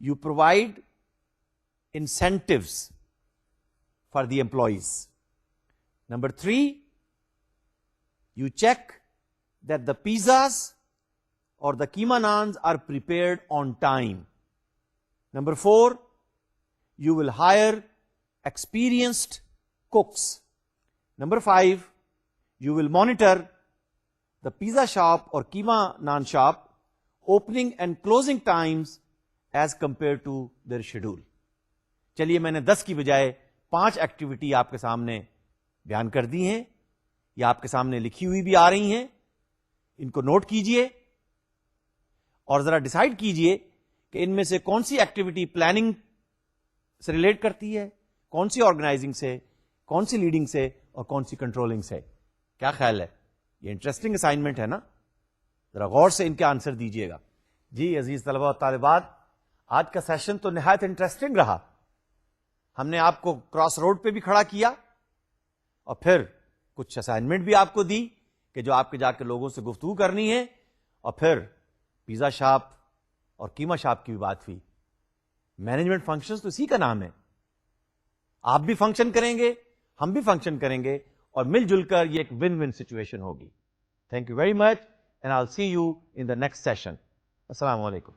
you provide incentives for the employees. Number 3, you check that the pizzas or the keema naans are prepared on time. Number 4, you will hire experienced cooks. Number 5, you will monitor the pizza shop or keema naan shop opening and closing times as compared to their schedule. چلیے میں نے 10 کی بجائے 5 activity آپ کے سامنے بیان کر دی ہیں, یا آپ کے سامنے لکھی ہوئی بھی آ رہی ہیں. ان کو نوٹ کیجئے اور ذرا ڈیسائیڈ کیجئے کہ ان میں سے کون سی ایکٹیویٹی پلاننگ سے ریلیٹ کرتی ہے, کون سی آرگنائزنگ سے, کون سی لیڈنگ سے اور کون سی کنٹرولنگ سے. کیا خیال ہے؟ یہ انٹرسٹنگ اسائنمنٹ ہے نا, ذرا غور سے ان کے آنسر دیجئے گا. جی عزیز طلبہ اور طالبات, آج کا سیشن تو نہایت انٹرسٹنگ رہا. ہم نے آپ کو کراس روڈ پہ بھی کھڑا کیا اور پھر کچھ اسائنمنٹ بھی آپ کو دی کہ جو آپ کے جا کے لوگوں سے گفتگو کرنی ہے, اور پھر پیزا شاپ اور قیمہ شاپ کی بھی بات ہوئی. مینجمنٹ فنکشنز تو اسی کا نام ہے. آپ بھی فنکشن کریں گے, ہم بھی فنکشن کریں گے, اور مل جل کر یہ ایک ون ون سچویشن ہوگی. Thank you very much and I will see you in the next session. السلام علیکم.